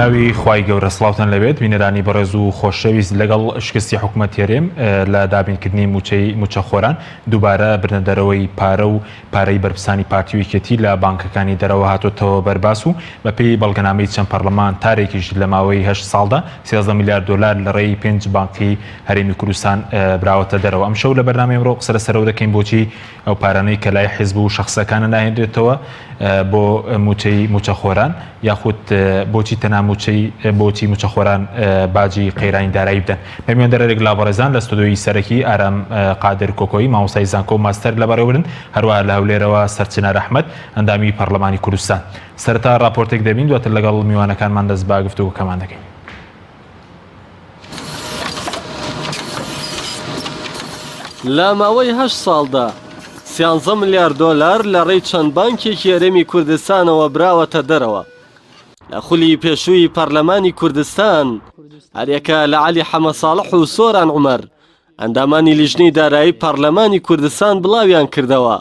ناوی خوای گەورە سڵاوتان لەبێت بینەرانی بەڕێز و خۆشەویست لەگەڵ شکستی حکوومەت هێرێم لە دابینکردنی موچەخۆران دووبارە برنە دەرەوەی پارە و پارەی بەرپرسانی پارتی و یەکێتی لە بانکەکانی دەرەوە هاتۆتەوە بەرباس و بەپێی بەڵگەنامەی چەند پەرلەمان تارێکیش لە ماوەی 8 ساڵدا 13 میلیارد دلار لە ڕێی 5 بانکی هەرێمی کوردستان براوەتە دەرەوە. ئەم شەو لە بەرنامەی ئەمڕۆ قسە لەسەرەوە دەکەین بۆچی ئەو پارانەی کە لای حیزب و شەخسەکانە ناهێنرێتەوە بۆ موچەخۆران یاخود بۆچی تەنها بۆچی موچەخۆران باجی قەیرانی دارایی بدەن. بە میواندەرێک لا بەڕێزان لە ستودیۆی سەرەکی ئارام قادر کۆکۆیی مامۆستای زانکۆ و ماستەر لەبەرەوەبرن، هەروەها لە هەولێرەوە سەرچنە ڕەحمەت ئەندامی پەرلەمانی کوردستان. سەرەتا راپۆرتێک دەبین دواتر لەگەڵ میوانەکانمان دەست بە گفتوگۆکەمان دەکەین. لە ماوەی 8 ساڵدا 13 میلیارد دلار لە ڕێی چەند بانکێکی هەرێمی کوردستانەوە براوەتە دەرەوە. لە خولی پێشووی پەرلەمانی کوردستان هەرێکە لە عەلی حەمەساڵح و سۆران عومەر ئەندامانی لیژنەی دارایی پەرلەمانی کوردستان بڵاویان کردەوە.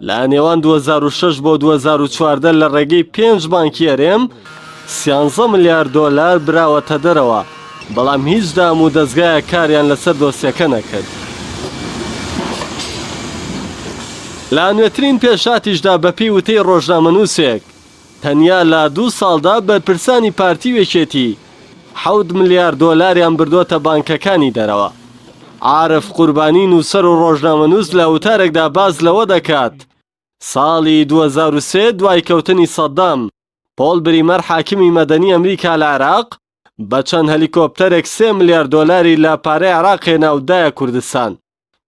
لە نێوان 2006 بۆ 2014 لە ڕێگەی 5 بانکی هەرێم 13 میلیارد دلار براوەتە دەرەوە، بەڵام هیچ دام و دەستگایە کاریان لەسەر دۆسیەکە نەکرد. لە نوێترین پێشاتیشدا بەپێی وتەی ڕۆژنامەنووسێک تەنیا لە 2 ساڵدا بەرپرسانی پارتی وێکێتی 7 میلیارد دلاریان بردوۆتە بانکەکانی دەرەوە. عارف قوربانی نووسەر و ڕۆژنامەنووس لە وتارێکدا باز لەوە دەکات ساڵی 2003 دوای کەوتنی سەدام پۆل بریمەر حاکمی مەدەنی ئەمریکا لە عێراق بە چەند هەلیکۆپتەرێک 3 میلیارد دلاری لە پارەی عێراق هێنا و دایە کوردستان.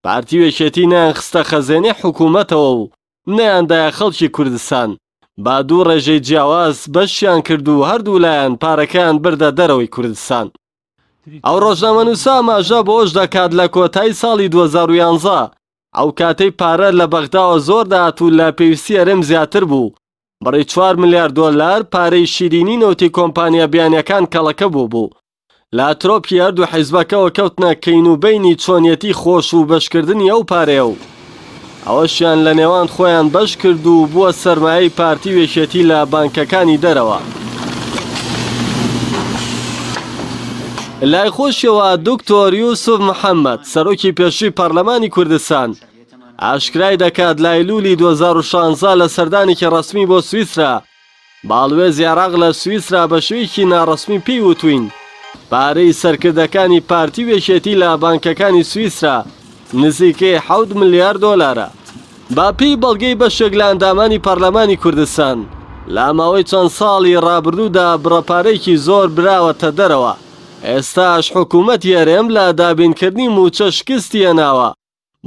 پارتی وێکێتی نیان خستە خەزێنەی حکوومەتەوە و نەیاندایە خەڵکی کوردستان. با 2 ڕێژەی جیاواز بەشیان کرد و هەردوو لایەن پارەکەیان بردە دەرەوەی کوردستان. ئەو ڕۆژنامەنووسە ئاماژە بۆ ئەوش دەکات لە کۆتایی ساڵی 2011 ئەو کاتەی پارە لە بەغداوە زۆر داهات و لە پێویستی هەرێم زیاتر بوو، بڕی 4 میلیارد دلار پارەی شیرینی نەوتی کۆمپانیا بیانیەکان کەڵەکە بوو. لە ترۆپی هەردوو حیزبەکەەوە کەوتنە کەین و بینی چۆنیەتی خۆش و بەشکردنی ئەو پارەیە و ئەوەشیان لە نێوان خۆیان بەش کرد و بووە سەرمایەی پارتی وێکێتی لە بانکەکانی دەرەوە. لای خۆشیەوە دکتۆر یوسف محەممەد سەرۆکی پێشووی پەرلەمانی کوردستان ئاشکرای دەکات لای لولی 2016 لە سەردانێکی ڕەسمی بۆ سویسرا باڵوێزی عێراق لە سویسرا بە شێوەیەکی ناڕەسمی پێی وتوین پارەی سەرکردەکانی پارتی وێکێتی لە بانکەکانی سویسرا نزیکەی 7 میلیارد دلارە. باپی بەڵگەی بەشێک لە ئەندامانی پەرلەمانی کوردستان لە ماوەی چەند ساڵی ڕابردوودا بڕەپارەیەکی زۆر براوەتە دەرەوە. ئێستاش حکوومەتی هەرێم لە دابینکردنی موچە شکستی هێناوە،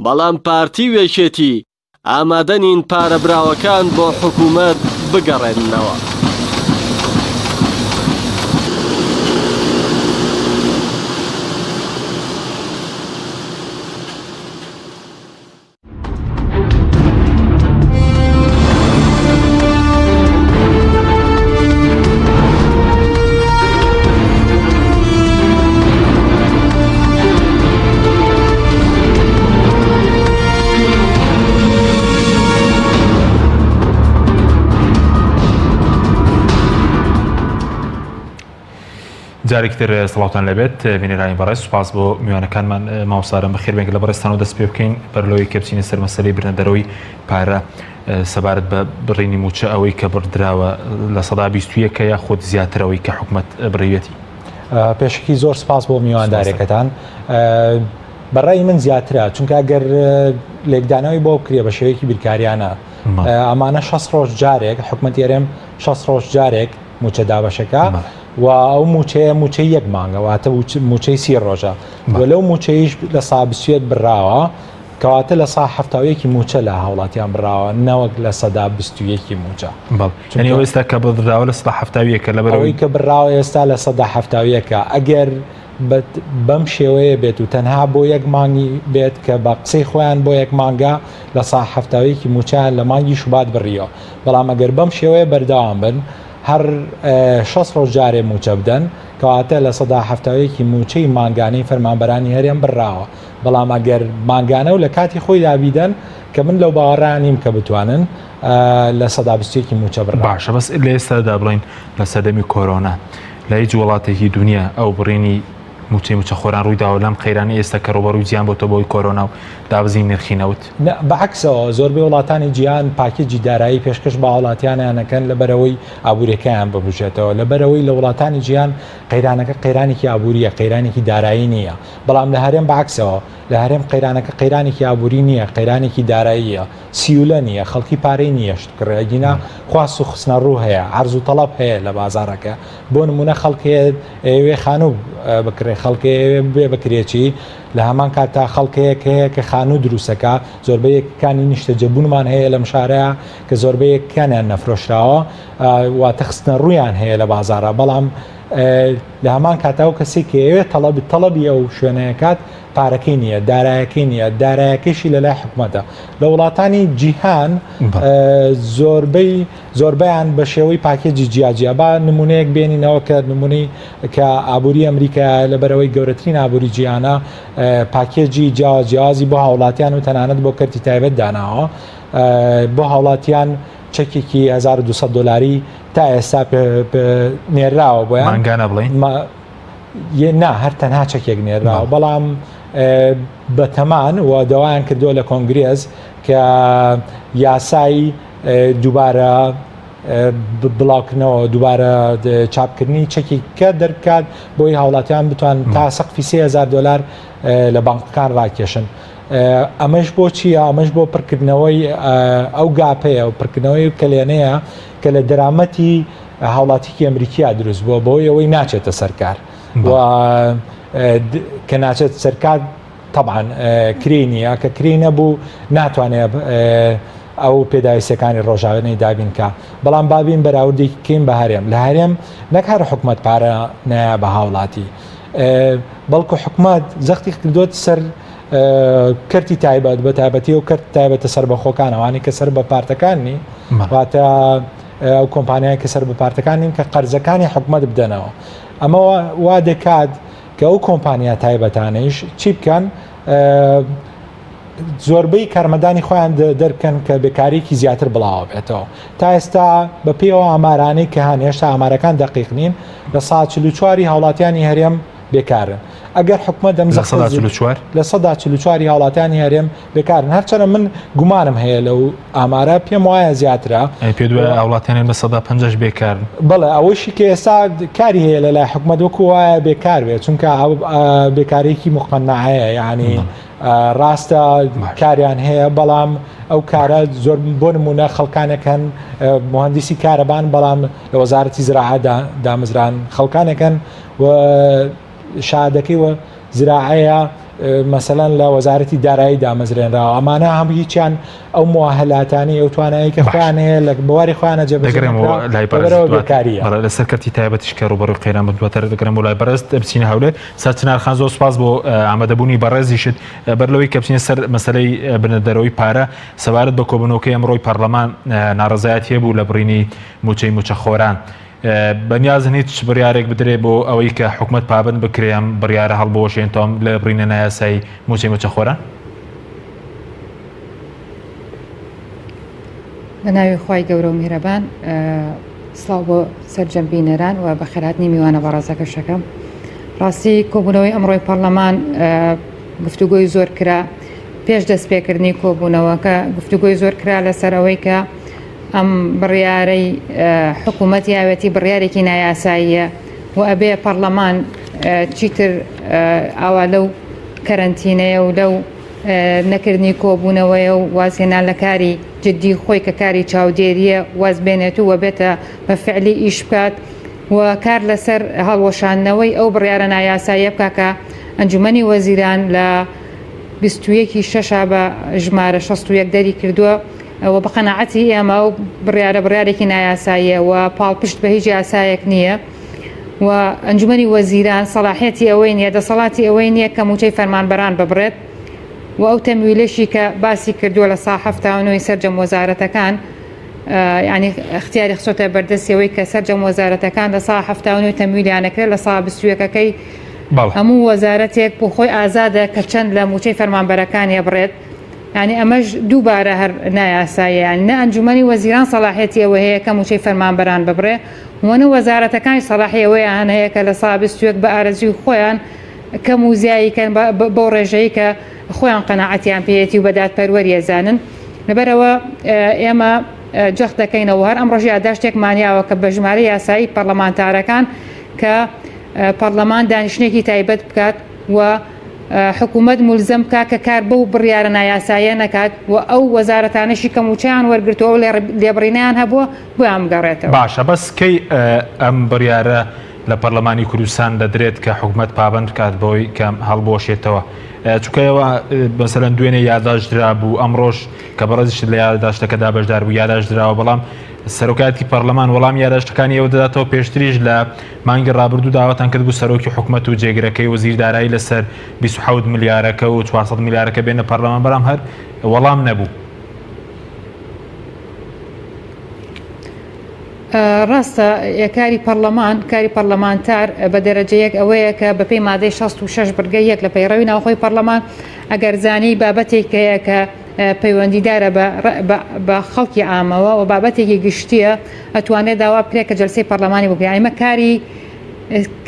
بەڵام پارتی وێکێتی ئامادەنین پارە براوەکان بۆ حکوومەت بگەڕێننەوە. جارێکتر سڵاوتان لەبێت بینەرانی بەڕێز، سوپاس بۆ میوانەکانمان ماوەسارم بەخێربێنگە لە بەڕێستانەوە دەست پێ بکەین بەرلەوەی کە بچینە سەر مەسەلەی برنە دەرەوەی پارە سەبارەت بە بڕینی موچە ئەوەی کە بڕدراوە لە سەدا 21 یاخود زیاترەوەی کە حکوومەت بڕیوێتی. پێشکی زۆر سپاس بۆ میواندارێکەکان. بەڕای من زیاترە، چونکە ئەگەر لێکدانەوەی بۆ بکرێ بە شێوەیەکی بیرکاریانە ئەمانە 6 ڕۆژ جارێک حکوومەتی هەرێم 6 ڕۆژ جارێک موچە دابەشەکە و ئەو موچەی 1 مانگە واتە موچەی 30 ڕۆژە و لەو موچەیش لە سا 21 بڕاوە کەواتە لە سا 70 موچە لە هاوڵاتیان بڕاوە نەوەک لە سەدا 21 موچە. ئێستا کە بڕاوە لە سەدا 70 لەبەرەوەی کە بڕاوە ئێستا لە سەدا 70 ئەگەر بەم شێوەیە بێت و تەنها بۆ 1 مانگی بێت کە بە قسەی خۆیان بۆ 1 مانگە لە سا 70 موچیان لە مانگی شوبات بڕیەوە، بەڵام ئەگەر بەم شێوەیە بەردەوام بن هەر 6 ڕۆژ جارێ موچە بدەن کەواتە لە سەدا 70 موچەی مانگانەی فەرمانبەرانی هەرێم بڕاوە، بەڵام ئەگەر مانگانە و لە کاتی خۆی دابیدەن کە من لەو باوەڕانیم کە بتوانن لە سەدا 21 موچە بڕ. باشە، بەس لە ئێستادا بڵین لە سەردەمی کۆرۆنا لە هیچ وڵاتێکی دنیا ئەو بڕینی موچەی موچەخۆران ڕوویداوە لەم قەیرانی ئێستا کە ڕۆبەڕووی جیان بۆتە بۆی کۆرۆنا و دابزین نرخینەوت بەعکسەوە زۆربەی وڵاتانی جیهان پاکێجی دارایی پێشکەش بە وڵاتیانیانەکەن لەبەرەوەی ئابوووریەکەیان ببژێتەوە لەبەرەوەی لە وڵاتانی جیهان قەیرانەکە قەیرانێکی ئابووریە قەیرانێکی دارایی نییە بەڵام لە هەرێم بەعکسەوە لە هەرێم قەیرانەکە قەیرانێکی ئابووری نییە قەیرانێکی داراییە سیولە نییە خەڵکی پارەی نییە شتکڕێگینا خواست و خستنە ڕوو هەیە عەرز و تەڵەب هەیە لە بازارەکە بۆ نمونە خەڵکێ ئێوێ خانوو بکرێ خەڵکێ بێ بکرێکی لە هەمان کاتا خەڵکەیەک هەیە کە خانوو دروستەکە زۆربەیەکانی نیشتە جەبوونمان هەیە لەم شارەیە کە زۆربەیەکیانیان نەفرۆشراوە واتە خستنە ڕوویان هەیە لە بازارە بەڵام لە هەمان کاتا و کەسێک ئەوێت تەڵەبی ئەو شوێنەیەکات پارەکەی نییە دارایەکەی نییە دارایەکەشی لە لای حکومەتە لە وڵاتانی جیهان زۆربیان بە شێوەی پاکێجی جیاجیا با نمونەیەک بێنینەوە کە نمونەی کە ئابووری ئەمریکا لەبەرەوەی گەورەترین ئابووری جیهانە پاکێجی جیازی بۆ هاوڵاتیان و تەنانەت بۆ کەرتی تایبەت داناوە بۆ هاوڵاتیان چەکێکی 1200 دلاری تا ئێستا نێراوە بۆیان مانگانە بڵێن نا هەر تەنها چەکێک نێراوە بەڵام بەتەمان و دەوایان کردووە لە کۆنگرێز کە یاسایی دووبارە بڵاوکردنەوە دووبارە چاپکردنی چەکی کە دەرکات بۆی هاوڵاتیان بتوان تا سەقفی 30,000 دلار لە بانکەکان ڕاکێشن ئەمەش بۆ چییە ئەمەش بۆ پڕکردنەوەی ئەو گاپەیە و پڕکردنەوەی کەلێنەیە کە لە دەرامەتی هاوڵاتیکی ئەمریکیا دروست بووە بۆی ئەوەی ناچێتە سەرکار کە ناچێت سەرکار طبعاً کری نییە کە کری نەبوو ناتوانێت ئەو پێداویستەکانی ڕۆژاوێنەی دابینکە بەڵام بابین بەراوردێکین بە هەرێم لە هەرێم نەک هەر حکومەت پارە نایە بە هاوڵاتی بەڵکو حکومەت زەختی کردوت سەر کەرتی تایبەت بە تایبەتی و کەرت تایبەتە سەر بەخۆکانەوانی کە سەر بە پارتەکانی واتە ئەو کۆمپانیای کە سەر بە پارتەکانین کە قەرزەکانی حکومەت بدەنەوە ئەمە وا دەکات کە ئەو کۆمپانیا تایبەتانەیش چی بکەن زۆربەی کارمەدانی خۆیان دەرکەن کە بێکاریکی زیاتر بڵاو بێتەوە تا ئێستا بە پێوە ئامارانەی کە هەنێشتا ئامارەکان دەقیق نین لە 144 هاوڵاتیانی هەرێم بێکارن ئەگەر حکومەت دەم لە 144 هاوڵاتیانی هەرێم بێکارن هەرچەنە من گومانم هەیە لەو ئامارە پێم وایە زیاترە پێ هاوڵاتیان بە 150 بێکارن بڵێ ئەوەشی کە ئێستا کاری هەیە لە لای حکومەت وەکو وایە بێکار بێت چونکە بێکارێکی مقنعەیە یعنی ڕاستە کاریان هەیە بەڵام ئەو کارە زۆر بۆ نمونە خەڵکانەکەن مهندسی کارەبان بەڵام لە وەزارەتی زراعە دامەزران خەڵکانەکەن و شادەکەی و زراعەیە مەسەلەن لە وەزارەتی دارایی دامەزرێنراوە ئەمانە هەموو هیچیان ئەو مواهلاتانی ئەو توانایی کە خۆیان هەیە لە بواری خۆیانە جێبەجێکراوە لەسەر کەرتی تایبەتیش کە ڕوبەڕووی قەیران بواتەرە دەگەڕێم بۆ لای بەڕێز بچینە هەولێر سەرچنارخان زۆر سوپاس بۆ ئامادەبوونی بەڕێزیشت بەر لەوەی کە بچینە سەر مەسەلەی بنەدەرەوەی پارە سەبارەت بە کۆبوونەوەکەی ئەمڕۆی پەرلەمان ناڕەزایەتی هەبوو لە بڕینی موچەی موچەخۆران بەنیازن هیچ بڕیارێک بدرێ بۆ ئەوەی کە حکومەت پابند بکرێم بڕیارە هەڵبۆشێنتۆم لە بڕینە نایاسایی موچەی موچەخۆران بە ناوی خی گەورە و میهرەبان سڵاو بۆ سەرجەمبینەران و بە خێراتنی میوانە بەڕازەکە شەکەم ڕاستی کۆبوونەوەی ئەمڕۆی پەرلەمان گفتوگۆی زۆر کرا پێش دەستپێکردنی کۆبوونەوەکە گفتوگۆی زۆر کرا لەسەرەوەی کە ئەم بڕیارەی حکوومەت یاوێتی بڕیارێکی نایاساییە و ئەبێ پەرلەمان چیتر ئاوا لەو کەرەنتینەیە و لەو نەکردنی کۆبوونەوەیە و وازهێنان لە کاری جددی خۆی کە کاری چاودێریە واز بێنێت و وەبێتە بە فعلی ئیش بکات و کار لەسەر هەڵوەشانەوەی ئەو بڕیارە نایاساییە بکە کە ئەنجومەنی وەزیران لە 21 شەشا بە ژمارە 61 دەری کردووە و بە قەناعەتی ئێمە و بڕیارێکی نایاساییە و پاڵپشت بە هیچ یاسایەک نییە و ئەنجومەنی وەزیران سەلاحیەتی ئەوەی نییە دەسەڵاتی ئەوەی نییە کە موچەی فەرمانبەران ببڕێت و ئەو تەمویلێشی کە باسی کردووە لە ساڵ 79 سەرجەم وەزارەتەکان ینی اختیاری خسۆتە بەردەستیەوەی کە سەرجەم وەزارەتەکان لە ساڵ 79 تەمویلیانەکرێت لە ساڵ 21ەکەی هەموو وەزارەتێک بۆ خۆی ئازادە کە چەند لە موچەی فەرمانبەرەکانی بڕێت يعني ئەمەش دووبارە هەر نایاسایە یان نە ئەنجومەنی وەزیران سەلاحێتیەوە هەیە کە موچەی فەرمانبەران ببڕێ وەنە وەزارەتەکانی سەلاحیەوەیان هەیە کە لە ساڵ 21 بە ئارەزوی خۆیان کەم و زیاییکەن بۆ ڕێژەیە کە خۆیان قەناعەتیان پێێتی و بەدادپەروەریە زانن لەبەرەوە ئێمە جەخت دەکەینەوە هەر ئەم ڕۆژی ئاداشتێک مانیاوە کە بە ژمارە یاسایی پەرلەمانتارەکان کە پەرلەمان دانیشتێکی تایبەت بکات و حکوومەت مولزم بکە کە کار بەو بڕیارە نایاسایە نەکات و ئەو وەزارەتانەشی کە موچیان وەرگرتەوە لێبڕینیان هەبووە بۆیان بگەڕێتەوە. باشە بەس کەی ئەم بڕیارە لە پەرلەمانی کوردستان دەدرێت کە حکوومەت پابند بکات بۆی کە هەڵبۆشێتەوە چونکەوە بەسەرەن دوێنێ یاداشدرا بوو ئەمڕۆژ کە بەڕێزیش لە یاداشتەکەدا بەشدار بوو یاداشدراوە بەڵام سەرۆکایەتی پەرلەمان وەڵام یاداشتەکانی ئێوە دەداتەوە پێشتریش لە مانگی ڕابردوو داوەتان کرد بوو سەرۆکی حکوومەت و جێگرەکەی وەزیر دارایی لەسەر 27 ملیارەکە و 400 ملیارەکە بێنە پەرلەمان بەڵام هەر وەڵام نەبوو. ڕاستە کاری پەرلەمان کاری پەرلەمانتار بە دەرەجەیەک ئەوەیە کە بەپێی مادەی 66 بڕگەی یەک لە پەیڕەوی ناوخۆی پەرلەمان ئەگەر زانی بابەتێکەیە کە پەیوەندیدارە بە خەڵکی ئامەوە و بابەتێکی گشتیە ئەتوانێت داوا بکرێت کە جەلسەی پەرلەمانی بکرێت. ئەمە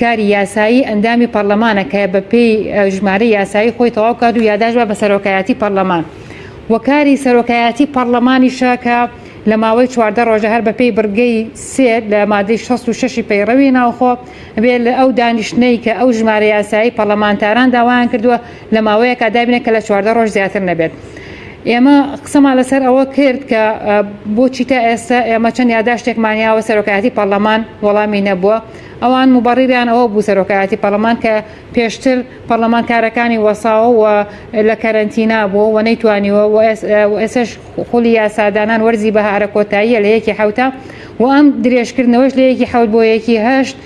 کاری یاسایی ئەندامی پەرلەمانە کە بەپێی ژمارەی یاسایی خۆی تەواو کات و یاداش بە سەرۆکایەتی پەرلەمان و کاری سەرۆکایەتی پەرلەمانیشە کە لە ماوەی 14 ڕۆژە هەر بەپێی بڕگەی سێ لە مادەی 66 پەیڕەوی ناوخۆ بێت لە ئەو دانیشتنەی کە ئەو ژمارە یاسایی پەرلەمانتاران داوایان کردووە لە ماوەیەک دابینێت کە لە 14 ڕۆژ زیاتر نەبێت. ئێمە قسەمان لەسەر ئەوە کرد کە بۆچی تا ئێستا ئێمە چەند یاداشتێکمانیاوە سەرۆکایەتی پەرلەمان وەڵامی نەبووە ئەوان مبەڕیریان ئەوە بوو سەرۆکایەتی پەرلەمان کە پێشتر پەرلەمانکارەکانی وەساوە و لە کەرەنتینا بووە و نەیتوانیوە و ئێسش خولی یاسادانان وەرزی بەهارە کۆتاییە لە یەکی حوتە و ئەم درێژکردنەوەش لە یەکی حوت بۆ یەکی هەشت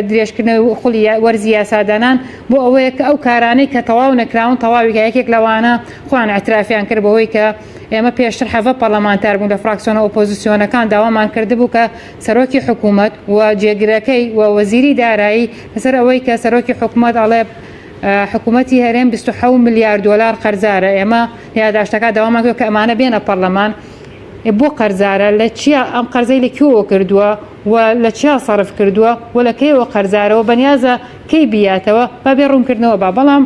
درێژکردنەوە خولی وەرزی یاسادانان بۆ ئەوەیە کە ئەو کارانەی کە تەواو نەکراون تەواوی یەکێک لەوانە خۆیان ئەترافیان کرد بەوەی کە ئێمە پێشتر حەڤە پەرلەمانتار بوون لە فراکسیۆنە ئۆپۆزیسیۆنەکان داوامان کردبوو کە سەرۆکی حکوومەت و جێگرەکەی و وەزیری دارایی لەسەر ئەوەی کە سەرۆکی حکوومەت ئەڵێ حکوومەتی هەرێم 27 ملیار دلار قەرزارە ئێمە یاداشتەکە داوامان کرد کە ئەمانە بێنە پەرلەمان بۆ قەرزارە لە چیا ئەم قەرزەی لە کێوە کردووە و لە چیا سەرف کردووە و لە کەیەوە قەرزارەوە بەنیازە کەی بیاتەوە بەبێ ڕوونکردنەوە بەڵام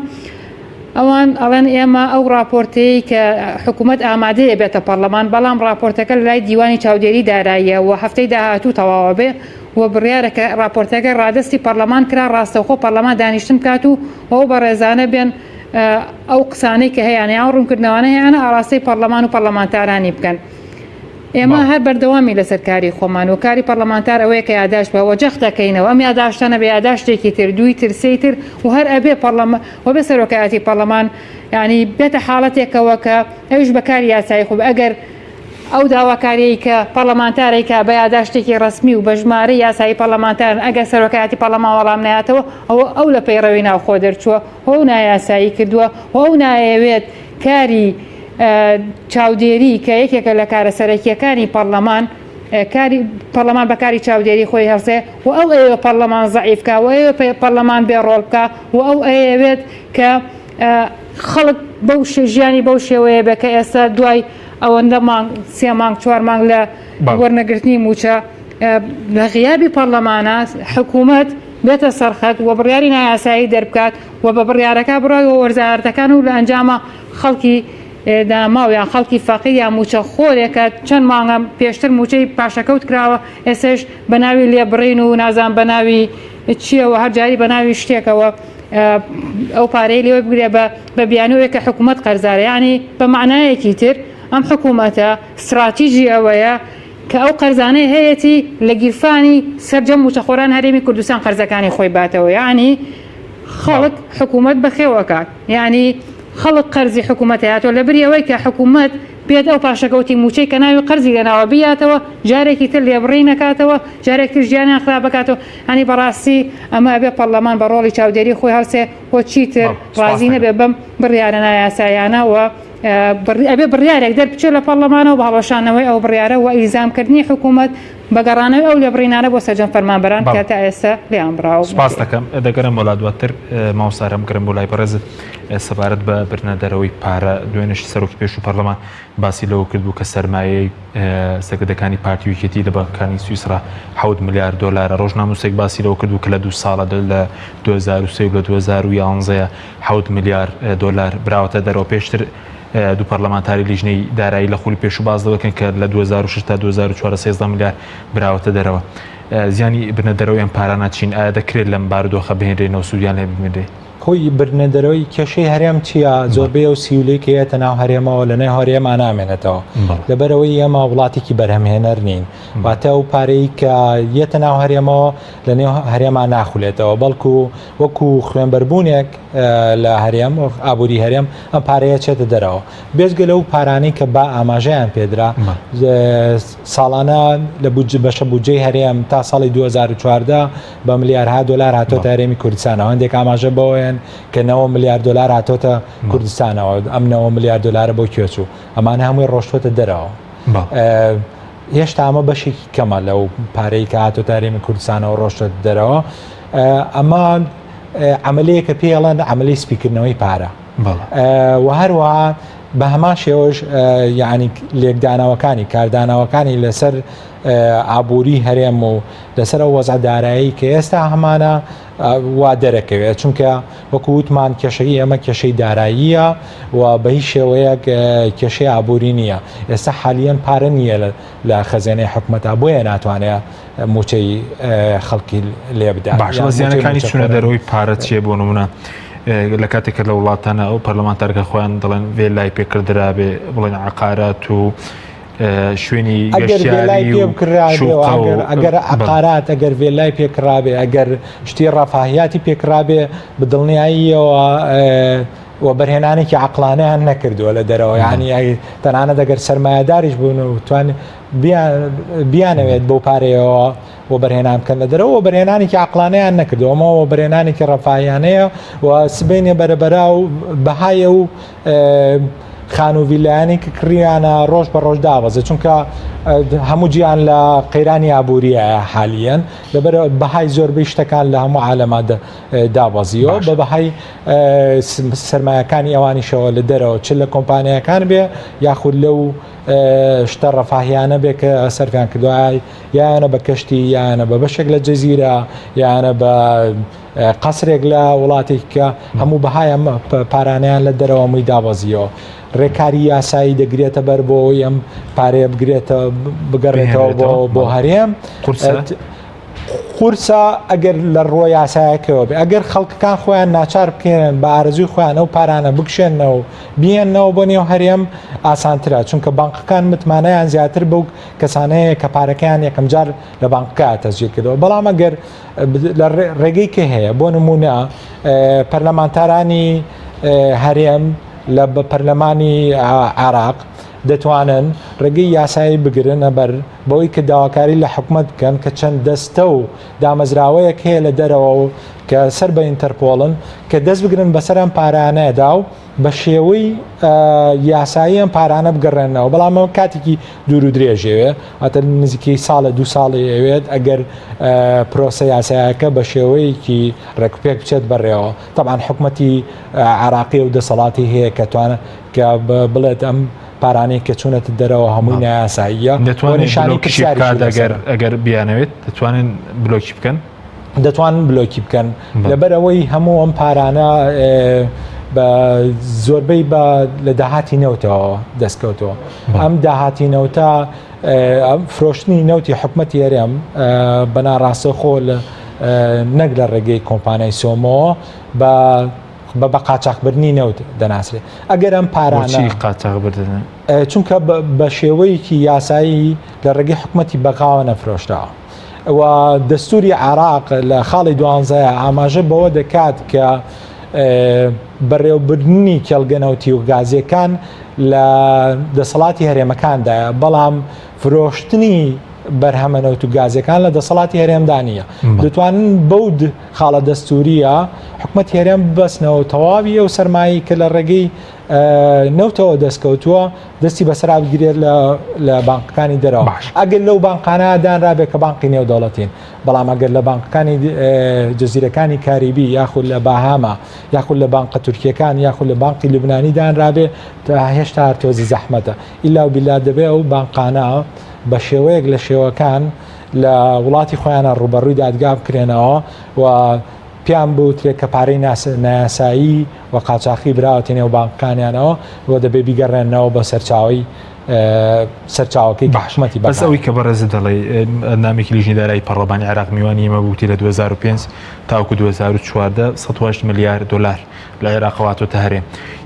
ئەوان ئەڵێن ئێمە ئەو راپۆرتەیە کە حکوومەت ئامادەیە بێتە پەرلەمان بەڵام راپۆرتەکە لای دیوانی چاودێری داراییە و هەفتەی داهاتوو تەواوە بێ و بڕیارەکە راپۆرتەکە ڕادستی پەرلەمان کرا ڕاستەوخۆ پەرلەمان دانیشتن کات و ئەو بەڕێزانە بێن ئەو قسانەی کە هەیەیان یان ڕوونکردنەوەانە هەیەیانە ئاڕاستەی پەرلەمان و پەرلەمانتارانی بکەن. ئێمە هەر بەردەوامی لەسەر کاری خۆمان و کاری پەرلەمانتار ئەوەیە کە یاداش بەوە جەخت دەکەینەوە ئەم یاداشتانە بە یاداشتێکی تر دوی تر سێی تر و هەر ئەبێ پەرلەمان و بە سەرۆکایەتی پەرلەمان ینی بێتە حاڵەتێکەوە کە ئەوش بەکاری یاسایی خوب ئەگەر ئەو داواکاریی کە پەرلەمانتارێکە بە یاداشتێکی ڕسمی و بە ژمارە یاسایی پەرلەمانتار ئەگەر سەرۆکایەتی پەرلەمان وەڵام نایەتەوە ئەو لە پەیڕەوی ناوخۆ دەرچووە ئەو نایاسایی کردووە ئەو نایەوێت کاری چاودێری کە یەکێکە لە کارە سەرەکیەکانی پەرلەمان کاری پەرلەمان بەکاری چاودێری خۆی هەڵسێ و ئەو ئێوە پەرلەمان زەعیفکە و ئێوە پەرلەمان بێڕۆڵ بکە و ئەو ئەوێت کە خەڵک بەو ژیانی بەو شێوەیە بێ کە ئێستا دوای ئەوەندە مانگ سێ مانگ چوار مانگ لە وەرنەگرتنی موچە لە غیابی پەرلەمانە حکوومەت بێتە سەرخەت و بڕیاری نایاسایی دەربکات و بە بڕیارەکە بڕای و وەرزارەتەکان و لە ئەنجامە خەڵکی داماویان خەڵکی فەقیر یان موچە خۆرێکە چەند مانگە پێشتر موچەی پاشەکەوت کراوە ئێسش بە ناوی لێبڕین و نازان بە ناوی چیەوە هەر جاری بە ناوی شتێکەوە ئەو پارەی لێوە بگرێ بە بیانەوەی کە حکوومەت قەرزارە ینی بە معنایەکی تر ئەم حکوومەتە استراتیژی ئەوەیە کە ئەو قەرزانەی هەیەی لە گیرفانی سەرجەم موچەخۆران هەرێمی کوردستان قەرزەکانی خۆی باتەوە ینی خەڵک حکوومەت بەخێوەکات ینی خەڵک قەرزی حکوومەت هاتۆ لە بریەوەی کە حکوومەت بێت ئەو پاشەکەوتی موچەی کە ناوی قەرزی لەناوە بێتەوە جارێکی تر لێبڕی نکاتەوە جارێکتر ژیانیان خراپ بکاتەوە هەنی بەڕاستی ئەمە ئەبێ پەرلەمان بە ڕۆڵی چاودێری خۆی هەڵسێ بۆ چیتر ڕازی نەبێ بەم بڕیارە نایاسایانە و ئەبێ بڕیارێک دەربچێت لە پەرلەمانەوە بە هەڵەشانەوەی ئەو بڕیارە و ئیلزامکردنی حکوومەت بەگەڕانەوەی ئەو لێ بڕینانە بۆ سەرجەم فەرمانبەران کە تا ئێستا لێیان بڕاو. سپاس دەکەم دەگەرم وڵات دواتر ماوسارم گرم بۆ لای بەڕێزت سەبارەت بە برنە دەرەوەی پارە دوێنێشی سەرۆکی پێش و پەرلەمان باسی لەوە کردبوو کە سەرمایەی سەرکردەکانی پارتی یەکێتی لە بەکانی سویسرا 7 ملیار دۆلارە. ڕۆژنامەنووسێک باسی لەوە کردبوو کە لە 2 ساڵە لە 2023 و لە 2011 7 ملیار دۆلار براوەتە دەرەوە. پێشتر دوو پەرلەمانتاری لیژنەی دارایی لە خولی پێش و باز دەکەن کە لە 2006 تا 2014 13 ملیار براوەتە دەرەوە. زیانی برنە دەرەوەیان پارانە چین ئایا دەکرێت لەم بارودۆخە بهێنرێنەوە سوودیان لێ بمێنرێ؟ خۆی برنە دەرەوەی کێشەی هەرێم چییە؟ زۆربەی و سیولەی کە هێتە ناو هەرێمەوە لە نێو هەرێما نامێنێتەوە لەبەرەوەی ئێمە وڵاتێکی بەرهەمهێنەر نین، واتە ئەو پارەی کە یەتە ناو هەرێمەوە لە نێو هەرێما ناخولێتەوە، بەڵکو وەکو خوێنبەربوونێک لە هەرێم ئابووری هەرێم ئەم پارەیە چێتە دەرەوە. بێژگە لەو پارانەی کە با ئاماژەیان پێدرا ساڵانە لە بەشە بودجەی هەرێم تا ساڵی 2014 بە ملیارها دۆلار هاتۆتە هەرێمی کوردستانەوە. هەندێک ئاماژە بەوەیان کە 9 ملیار دۆلار هاتۆتە کوردستانەوە، ئەم 9 ملیار دۆلارە بۆ کوێچوو، ئەمانە هەمووی ڕۆشتۆتە دەرەوە. هێشتا ئەمە بەشێکی کەمە لەو پارەی کە هاتۆتە هەرێمی کوردستانەوە ڕۆشتۆتە دەرەوە. ئەمە عملەیەکە پێڵەن عملی سپیکردنەوەی پارە و هەروەها بە هەمان شێوەش یعنی لێکدانەوەکانی کاردانەوەکانی لەسەر ئابووری هەرێم و لەسەر وەزع دارایی کە ئێستا هەمانە وا دەرەکەوێت، چونکە وەکو وتمان کێشەی ئەمە کێشەی داراییە و بە هیچ شێوەیەک کێشەی ئابووری نییە. ئێستا حالیان پارە نییە لە خەزانەی حکوومەتە، بۆیە ناتوانێت موچەی خەڵکی لێ بدات. باش زیانەکانی چونە دەرەوەی پارە چیە بۆ نمونە لە کاتێکە لە وڵاتانە ئەو پەرلەمانتارکە خۆیان دەڵێن وێ لای پێکردرا بێ بڵێن عقارات و شوێنی گەشتیاری و ئەگەر عقارات ئەگەر وێلای پێکرابێ ئەگەر شتی ڕەفاهیاتی پێکرابێ بدڵنیاییەوە و بەرهێنانێکی عقلانەیان نەکردووە لە دەرەوە، یعنی تەنانەت ئەگەر سەرمایه‌داریش بوون و توانێت بیانەوێت بەو پارەیەوە و بەرهێنان بکەن لە دەرەوە و بەرهێنانێکی عقلانەیان نەکردوەمەوە بەرهێنانێکی ڕەفاهیانەیە و سبەینێ بەرەبەرا و بەهایە و خان و ویلایانی کە کڕیانە ڕۆژ بە ڕۆژ داوەزە، چونکە هەموو گیان لە قەیرانی ئابووریە حالیان لەبەر بەهای زۆربەی شتەکان لە هەموو عالەما دابەزیەوە بە بەهای سەرمایەکانی ئەوانیشەوە لە دەرەوە چ لە کۆمپانیەکان بێ یاخود لەو شتە ڕەفاهیانە بێ کە سەرفیان کردوای یانە بە کەشتی یانە بە بەشێک لە جەزیرە یانە بە قەسرێک لە وڵاتێک کە هەموو بەهای پارانیان لە دەرەوە مووی دابەزیەوە. ڕێکاری یاسایی دەگرێتە بەر بۆ ئەم پارەیە بگرێتە بگەڕێتەوە بۆ هەرێم قورسە ئەگەر لە ڕۆ یاسایەکەوە بێ ئەگەر خەڵکەکان خۆیان ناچار بکەن بە ئارەزوی خۆیان ئەو پارانە بکشێنەوە بیێنەوە بۆ نێو هەرێم ئاسانترە، چونکە بانقەکان متمانەیان زیاتر بەو کەسانەیە کە پارەکەیان یەکەم جار لە بانقەکە تەسجیل کردەوە. بەڵام ئەگەر لە ڕێگەی کە هەیە بۆ نمونە پەرلەمانتارانی هەرێم لە پەرلەمانی عێراق دەتوانن ڕێگەی یاسایی بگرن ئەبەر بەوەی کە داواکاری لە حکومەت بکەن کە چەند دەستە و دامەزراوەیەک هەیە لە دەرەوە و کە سەر بە ئینتەرپۆڵن کە دەست بگرن بەسەر ئەم پارانەیەدا و بە شێوەی یاسایی ئەم پارانە بگەڕێنەوە. بەڵام ئەمە کاتێکی دوور و درێژەوێ ئەتە نزیکەی ساڵە 2 ساڵی ئەوێت ئەگەر پرۆسە یاسایەکە بە شێوەیەکی ڕێکوپێک بچێت بەڕێەوە. تەبعاً حکومەتی عێراقی و دەسەڵاتی هەیە کە توانێت کە بڵێت ئەم پارانەی کە چوونەتە دەرەوە هەمووی نایاساییە ئەگەر بیانەوێت دەتوانن بلۆکی بکەن دەتوانن بلۆکی بکەن لەبەرەوەی هەموو ئەم پارانە بە زۆربەی لە داهاتی نەوتەوە دەستکەوتەوە. ئەم داهاتی نەوتە فرۆشتنی نەوتی حکومەتی هەرێم بە ناڕاستەخۆ نەک لە ڕێگەی کۆمپانیای سۆمەوە بە قاچاقبردنی نەوت دەناسرێت. ئەگەر ئەم پارانە قاچاقبردن چونکە بە شێوەیەکی یاسایی لە ڕێگەی حکومەتی بەقاوە نەفرۆشتەوە و دەستوری عێراق لە خاڵی 12 ئاماژە بەوە دەکات کە بەڕێوەبردننی کێڵگەنەوتی و گازیەکان لە دەسەڵاتی هەرێمەکاندایە، بەڵام فرۆشتنی بەرهەمەنەوت و گازەکان لە دەسەڵاتی هەرێمدا نیە دەتوانن بەو خاڵە دەستوریە حکومەت هەرێم ببەستنەوە تەواوی ئەو سەرمایی کە لە ڕێگەی نەوتەوە دەستکەوتووە دەستی بەسەرا بگرێت لە بانکەکانی دەرەوە ئەگەر لەو بانقانە دانرابێت کە بانقی نێودەوڵەتین بەڵام ئەگەر لە بانکەکانی جەزیرەکانی کاریبی یاخود لە باهاما یاخود لە بانقە تورکیەکان یاخود لە بانقی لوبنانی دانرابێ هێشتا هەرتۆزی زەحمەتە ئیلا و بیلا دەبێ ئەو بانقانە بە شێوەیەک لە شێوەکان لە وڵاتی خۆیانە ڕوبەڕووی دادگا بکرێنەوە و پیان بوترێت کە پارەی نایاسایی و قاچاقی براوەتێنێ و بانکەکانیانەوە و دەبێ بیگەڕێنەوە بە سەرچاوەکەی حکومەتی بەس ئەوەی کە بەڕێز دەڵێ نامێکی لیژنەدارایی پەرلەمانی عێراق میوانی ئێمە بوتی لە 2005 تاوکو 2014 108 ملیار دلار لە عێراقەواتۆتە هەرێم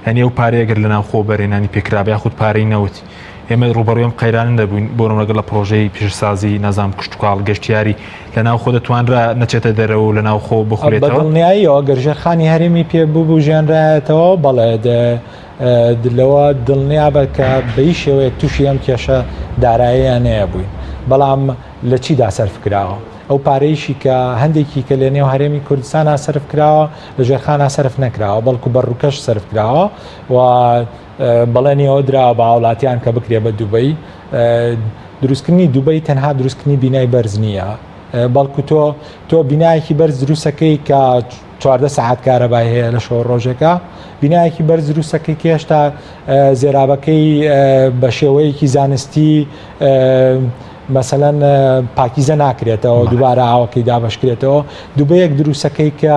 یعنی ئەو پارەیەگەر لەناو خۆ بەرهێنانی پێکرابێ یاخود پارەی نەوت ئێمە ڕوبەڕوویم قەیران دەبووین بۆ ڕۆنەگەڵ لە پرۆژەی پیشسازی نەزام کشتتوکاڵ گەشتیاری لەناو خۆ دەتوانرا نەچێتە دەرەوە و لەناو خۆ بخورێتەوە دڵنیاییەوە گەرژەرخانی هەرێمی پێ بوو ژێنرایەتەوە بەڵێ لەوە دڵنیا بە کە بەی شێوەیە تووشی ئەم کێشە داراییان نەیە بووین بەڵام لە چیدا سەرفکراوە ئەو پارەیشی کە هەندێکی کە لە نێو هەرێمی کوردستانە سەرف کراوە لە ژێرخانە سەرف نەکراوە بەڵکو بەڕووکەش سەرف کراوە و بەڵێنیەوە درا بە هاوڵاتیان کە بکرێ بە دووبەی دروستکردنی دووبەی تەنها دروستکردنی بینای بەرز نییە بەڵکو تۆ بینایەکی بەرز دروستەکەی کە 14 ساعت کارەبای هەیە لە شەو ڕۆژێکە بینایەکی بەرز دروستەکەی کە هێشتا زێرابەکەی بە شێوەیەکی زانستی مەسەلەن پاکیزە ناکرێتەوە دووبارە ئاوەکەی دابشکرێتەوە دووبەیەک دروستەکەی کە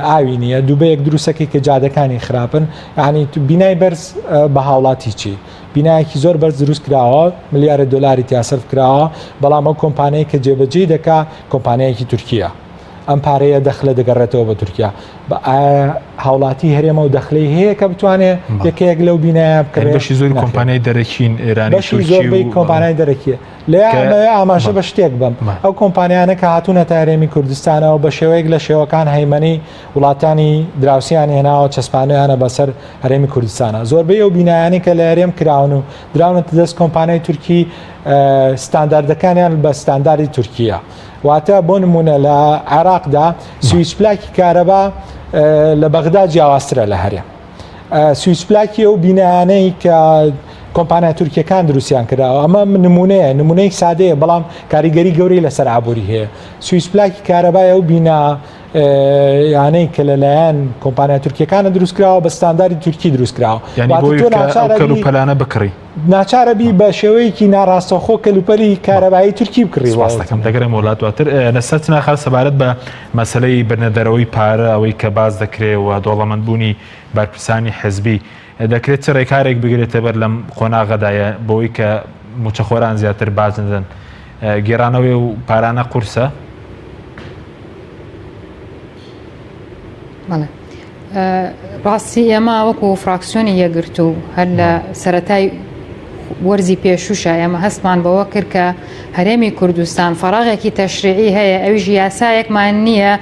ئاوی نییە دووبەیەک دروستەکەی کە جادەکانی خراپن یعنی بینای بەرز بە هاوڵاتی چی بینایەکی زۆر بەرز دروست کراوە ملیارە دلاری تیاسەرف کراوە بەڵام ئەو کۆمپانیای کە جێبەجێ دەکا کۆمپانیایەکی تورکیە ئەم پارەیە دەخلە دەگەڕێتەوە بە تورکیا هاوڵاتی هەرێمە و دەخلەی هەیە کە بتوانێت یەکەیەک لەو بینایە بکرێت بەشی زۆر کۆمپانیای دەرەکین ئێرانی بەشی زۆربەی کۆمپانیای دەرەکیە لە ئاماژە بە شتێک بم ئەو کۆمپانیانە کە هاتوونە تا هەرێمی کوردستانەوە بە شێوەیەک لە شێوەکان هەیمەنی وڵاتانی دراوسیان هێناوە چەسپانیانە بەسەر هەرێمی کوردستانە زۆربەی ئەو بینایانی کە لە هەرێم کراون و دراونەتە دەست کۆمپانیای تورکی ستانداردەکانیان بە ستانداردی تورکیە واتە بۆ نمونە لە عێراقدا سویچ پلاکی کارەبا لە بەغدا جیاوازترە لە هەرێم سویچ پلاکی ئەو بینایانەی کە کۆمپانیا تورکیەکان دروستیان کراوە ئەمە نمونەیەک سادەیە بەڵام کاریگەری گەورەی لەسەر ئابووری هەیە سویچ پلاکی کارەبای ئەو بینا یانەی کە لەلایەن کۆمپانیا تورکیەکانە دروستکراوە بە ستانداردی تورکی دروستکراوە کەلوپەلانە بکڕی ناچارەبی بە شێوەیەکی ناڕاستەخۆ کەلوپەلی کارەبایی تورکی بکڕی ڕاستەکەم دەگەرم وڵات دواتر لەسەر ناخار سەبارەت بە مەسەلەی بەرنەدەرەوەی پارە ئەوەی کە باز دەکرێت و دۆڵەمەندبوونی بەرپرسانی حزبی دەکرێت چ ڕێکارێک بگرێتە بەر لەم قۆناغەدایە بۆی کە موچەخۆران زیاتر باز ندەن گێڕانەوەی و پارانە قورسە ڕاستی ئێمە وەکو فراکسیۆنی یەگرت و هەر لە سەرەتای وەرزی پێشوشە ئێمە هەستمان بەوە کرد کە هەرێمی کوردستان فەراغێکی تەشریعی هەیە ئەویش یاسایەکمان نییە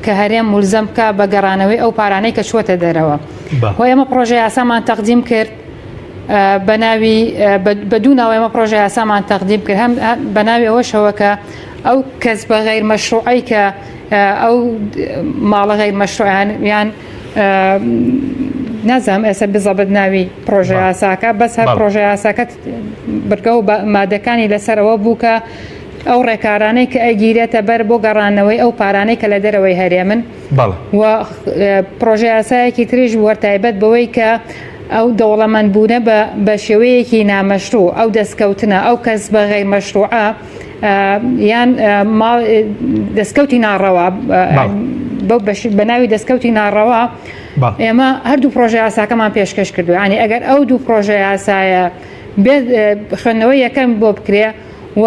کە هەرێم مولزەم بکە بە گەڕانەوەی ئەو پارانەی کە چوەتە دەرەوە و ئێمە پرۆژە یاسامان تەقدیم کرد بە ناوی بەدوونەوە ئێمە پرۆژە یاسامان تەقدیم کرد هەم بە ناوی ئەوەشەوە کە ئەو کەس بە غەیر مەشروعی کە ئەو ماڵە غەیر مەشروعیان یان نازام ئێستا بزەبت ناوی پرۆژە یاساکە بەس هەر پرۆژە یاساکە بڕگە و مادەکانی لەسەرەوە بوو کە ئەو ڕێکارانەی کە ئەگیرێتە بەر بۆ گەڕانەوەی ئەو پارانەی کە لە دەرەوەی هەرێمن و پرۆژە یاسایەکی تریش وەرتایبەت بەوەی کە ئەو دەوڵەمەندبوونە بە شێوەیەکی نامەشروع ئەو دەستکەوتنە ئەو کەس بە غەیر مەشروعە یان دەستکەوتی ناڕەوا بە ناوی دەستکەوتی ناڕەوا ئێمە هەردوو پرۆژە یاساکەمان پێشکەش کردو ینی ئەگەر ئەو دوو پرۆژە یاسایە خوێندنەوەی یەکەم بۆ بکرێ و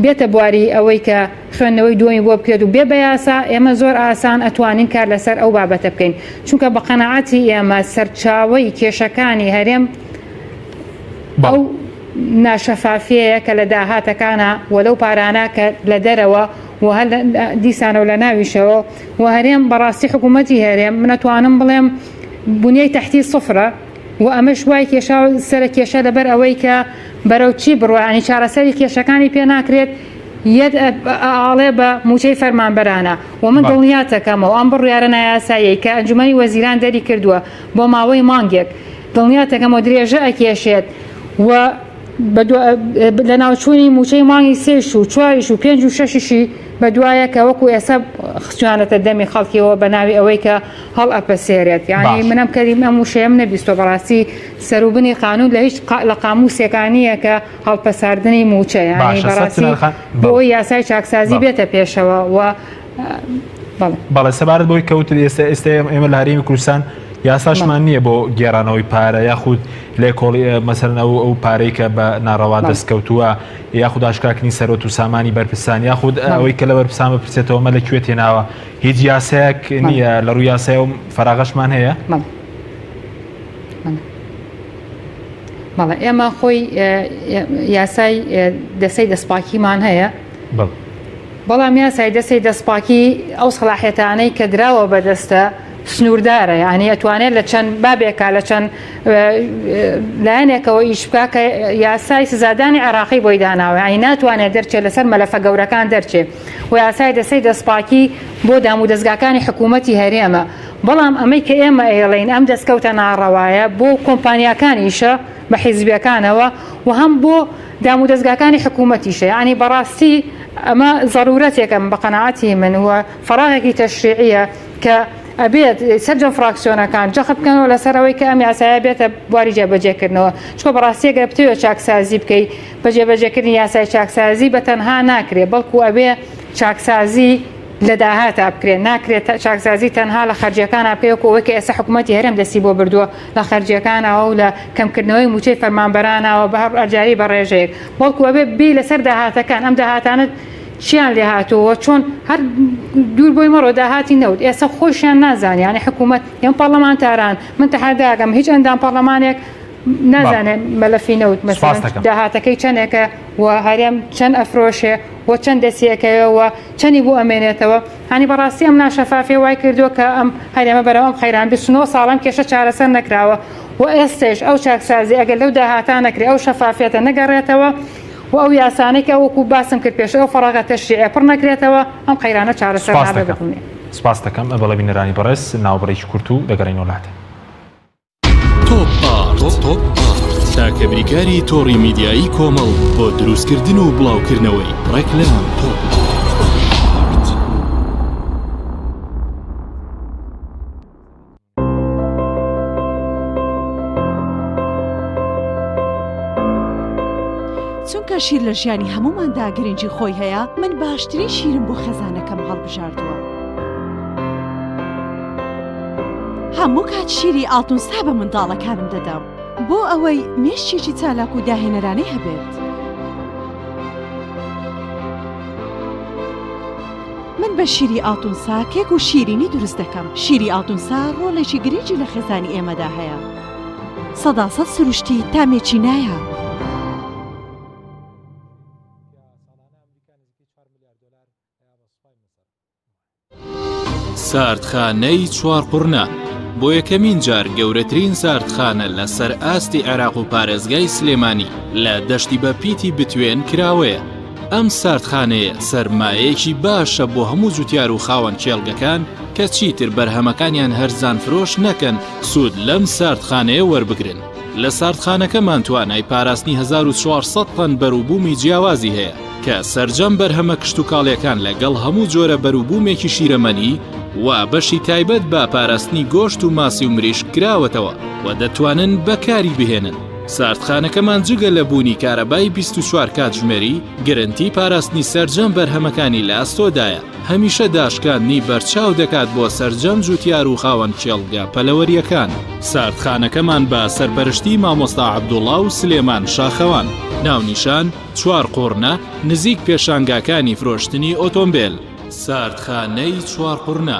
بێتە بواری ئەوەی کە خوێندنەوەی دومی بۆ بکرێت و بێ بە یاسا ئێمە زۆر ئاسان ئەتوانین کار لەسەر ئەو بابەتە بکەین چونکە بە قەنەعەتی ئێمە سەرچاوەی کێشەکانی هەرێم ئەو ناشەفافیەیە کە لە داهاتەکانە وەلەو پارانە کە لە دەرەوە و هەر دیسانە و لە ناویشەوە و هەرێم بەڕاستی حکوومەتی هەرێم منەتوانم بڵێم بنیەی تەحتی سفرە و ئەمەش وای کێشا سەر کێشە لەبەر ئەوەی کە بەرەو چی بڕوانی چارەسەری کێشەکانی پێ ناکرێت ئاڵێ بە موچەی فەرمانبەرانە و من دڵنیاتەکەمەوە ئەم بڕیارە نایاسایی کە ئەنجومەنی وەزیران دەری کردووە بۆ ماوەی مانگێک دڵنیاتەکەمەوە درێژە ئەکێشێت و لە ناوچوونی موچەی مانگی 3 و 4 و 5 و 6 بە دوایە کە وەکو ئێستا خچوانەتە دەمی خەڵکیەوە بە ناوی ئەوەی کە هەڵ ئەپەسێرێت یعنی منم کەریم ئەم وشەیەم نەبیستۆ بەڕاستی سەروبنی قانون لە هیچ لە قاموسێکانیە کە هەڵپەساردنی موچە یعنی بەڕاستی بۆ یاسای چاکسازی بێتە پێشەوە و بەڵێ سەبارەت بۆی کەوت ئێستا ئێمە لە هەرێمی کوردستان یاساشمان نییە بۆ گێڕانەوەی پارە یاخود لێکۆڵی مەسەرن ئەو پارەی کە بە ناڕەوا دەستکەوتووە یاخود ئاشکراکردنی سەرۆت و سامانی بەرپرسان یاخود ئەوەی کە لە بەرپرسان بپرسێتەوە مە لەکوێ تێناوە هیچ یاسایەک نییە لە ڕووی یاسایە و فەراغەشمان هەیە؟ مەڵێ ئێمە خۆی یاسای دەسەی دەستپاکیمان هەیە بەڵام یاسای دەسەی دەستپاکی ئەو سەلاحیەتانەی کە دراوە بەدەستە سنووردارە یعنی ئەتوانێت لە چەند بابێکە لە چەند لایەنێکەوە ئیش بکە کە یاسای سزادانی عێراقی بۆی داناوە یعنی ناتوانێت دەرچێت لەسەر مەلەفە گەورەکان دەرچێت و یاسای دەسەی دەستپاکی بۆ دام و دەستگاکانی حکوومەتی هەرێمە بەڵام ئەمەی کە ئێمە ئێڵین ئەم دەستکەوتە ناڕەوایە بۆ کۆمپانیاکانیشە بە حیزبیەکانەوە و هەم بۆ دام و دەستگاکانی حکوومەتیشە یعنی بەڕاستی ئەمە ضرورەتێکم بە قەناعەتی من وە فەراغێکی تەشریعیە کە ئەبێت سەرجەم فراکسیۆنەکان جەخت بکەنەوە لەسەرەوەی کە ئەم یاسایە بێتە بواری جێبەجێکردنەوە چکۆ بەڕاستی گەر بتەوێت چاکسازی بکەیت بە جێبەجێکردنی یاسای چاکسازی بە تەنها ناکرێت بەڵکو ئەبێ چاکسازی لە داهاتە بکرێت ناکرێت چاکسازی تەنها لە خەرجیەکانە بکەوە کە ئێستا حکوومەتی هەرێم دەستی بۆ بردووە لە خەرجیەکانەوە و لە کەمکردنەوەی موچەی فەرمانبەرانەوە بە هەر ئەرجاری بە ڕێژەیەک بەڵکو ئەبێ بێ لەسەر داهاتەکان ئەم داهاتانت چیان لێ هاتووە چۆن هەر دوور بۆی مەڕۆ داهاتی نەوت ئێستا خۆشیان نازانانی یعنی حکوومەت یان پەرلەمانتاران من تەحەداگەم هیچ ئەندام پەرلەمانێک نازانێت مەلەفی نەوت مەسەڵەن داهاتەکەی چەندێکە و هەرێم چەند ئەفرۆشێ و چەند دەسیەکەوە چەندی بۆ ئەمێنێتەوە هەنی بەڕاستی ئەم ناشەفافێ وای کردووە کە ئەم هەرێمە بەرەوە ئەم خەیران 29 ساڵم کێشە چارەسەر نەکراوە و ئێستش ئەو چاکسازی ئەگەر لەو داهاتان نەکرێ ئەو شەفافێتە نەگەڕێتەوە و ئەو یاسانەی کە وەکو باسم کرد پێش ئەو فەراغە تەشریعە پڕ نەکرێتەوە ئەم خەیرانە چارەسەر نابێت. سپاس دەکەم بەڵێ بینەرانی بەڕێز ناوبڕێکی کورت و دەگەڕینەوە لاتێ تۆپ چاکە بریکاری تۆڕی میدیایی کۆمەڵ بۆ دروستکردن و بڵاوکردنەوەی ڕێکلام تۆپ چونکە شیر لە ژیانی هەموماندا گرنگی خۆی هەیە من باشترین شیرم بۆ خەزانەکەم هەڵبژاردووە هەموو کات شیری ئاڵتونسا بە منداڵەکانم دەدەم بۆ ئەوەی مێشتێکی چالاک و داهێنەرانەی هەبێت من بە شیری ئاڵتونسا کێک و شیرینی دروست دەکەم شیری ئاڵتونسا ڕۆڵێکی گرنگی لە خێزانی ئێمەدا هەیە 100% سروشتی تامێکی نایە ساردخانەی چوارقورنە بۆ یەکەمین جار گەورەترین ساردخانە لە سەر ئاستی عێراق و پارێزگای سلێمانی لە دەشتی بە پیتی بتوێن کراوەیە ئەم ساردخانەیە سەرمایەیەکی باشە بۆ هەموو جوتیار و خاوەن کێڵگەکان کە چیتر بەرهەمەکانیان هەرزان فرۆش نەکەن سوود لەم ساردخانەیە وەربگرن لە ساردخانەکەمان توانای پاراستنی 1400 تەن بەرووبوومی جیاوازی هەیە کە سەرجەم بەرهەمە کشت و کاڵیەکان لەگەڵ هەموو جۆرە بەرووبوومێکی شیرەمەنی و بەشی تایبەت بە پاراستنی گۆشت و ماسی و مریشک کراوەتەوە و دەتوانن بەکاری بهێنن ساردخانەکەمان جگە لە بوونی کارەبای 24 کاتژمێری گرنتی پاراستنی سەرجەم بەرهەمەکانی لە ئاستۆدایە هەمیشە داشکاندنی بەرچاو دەکات بۆ سەرجەم جوتیار و خاوەن کێڵگە پەلەوەریەکان ساردخانەکەمان بە سەرپەرشتی مامۆستا عەبدوڵڵا و سلێمان شاخەوان ناونیشان چوارقورنە نزیک پێشانگاکانی فرۆشتنی ئۆتۆمبیل ساردخانەی چوارقورنە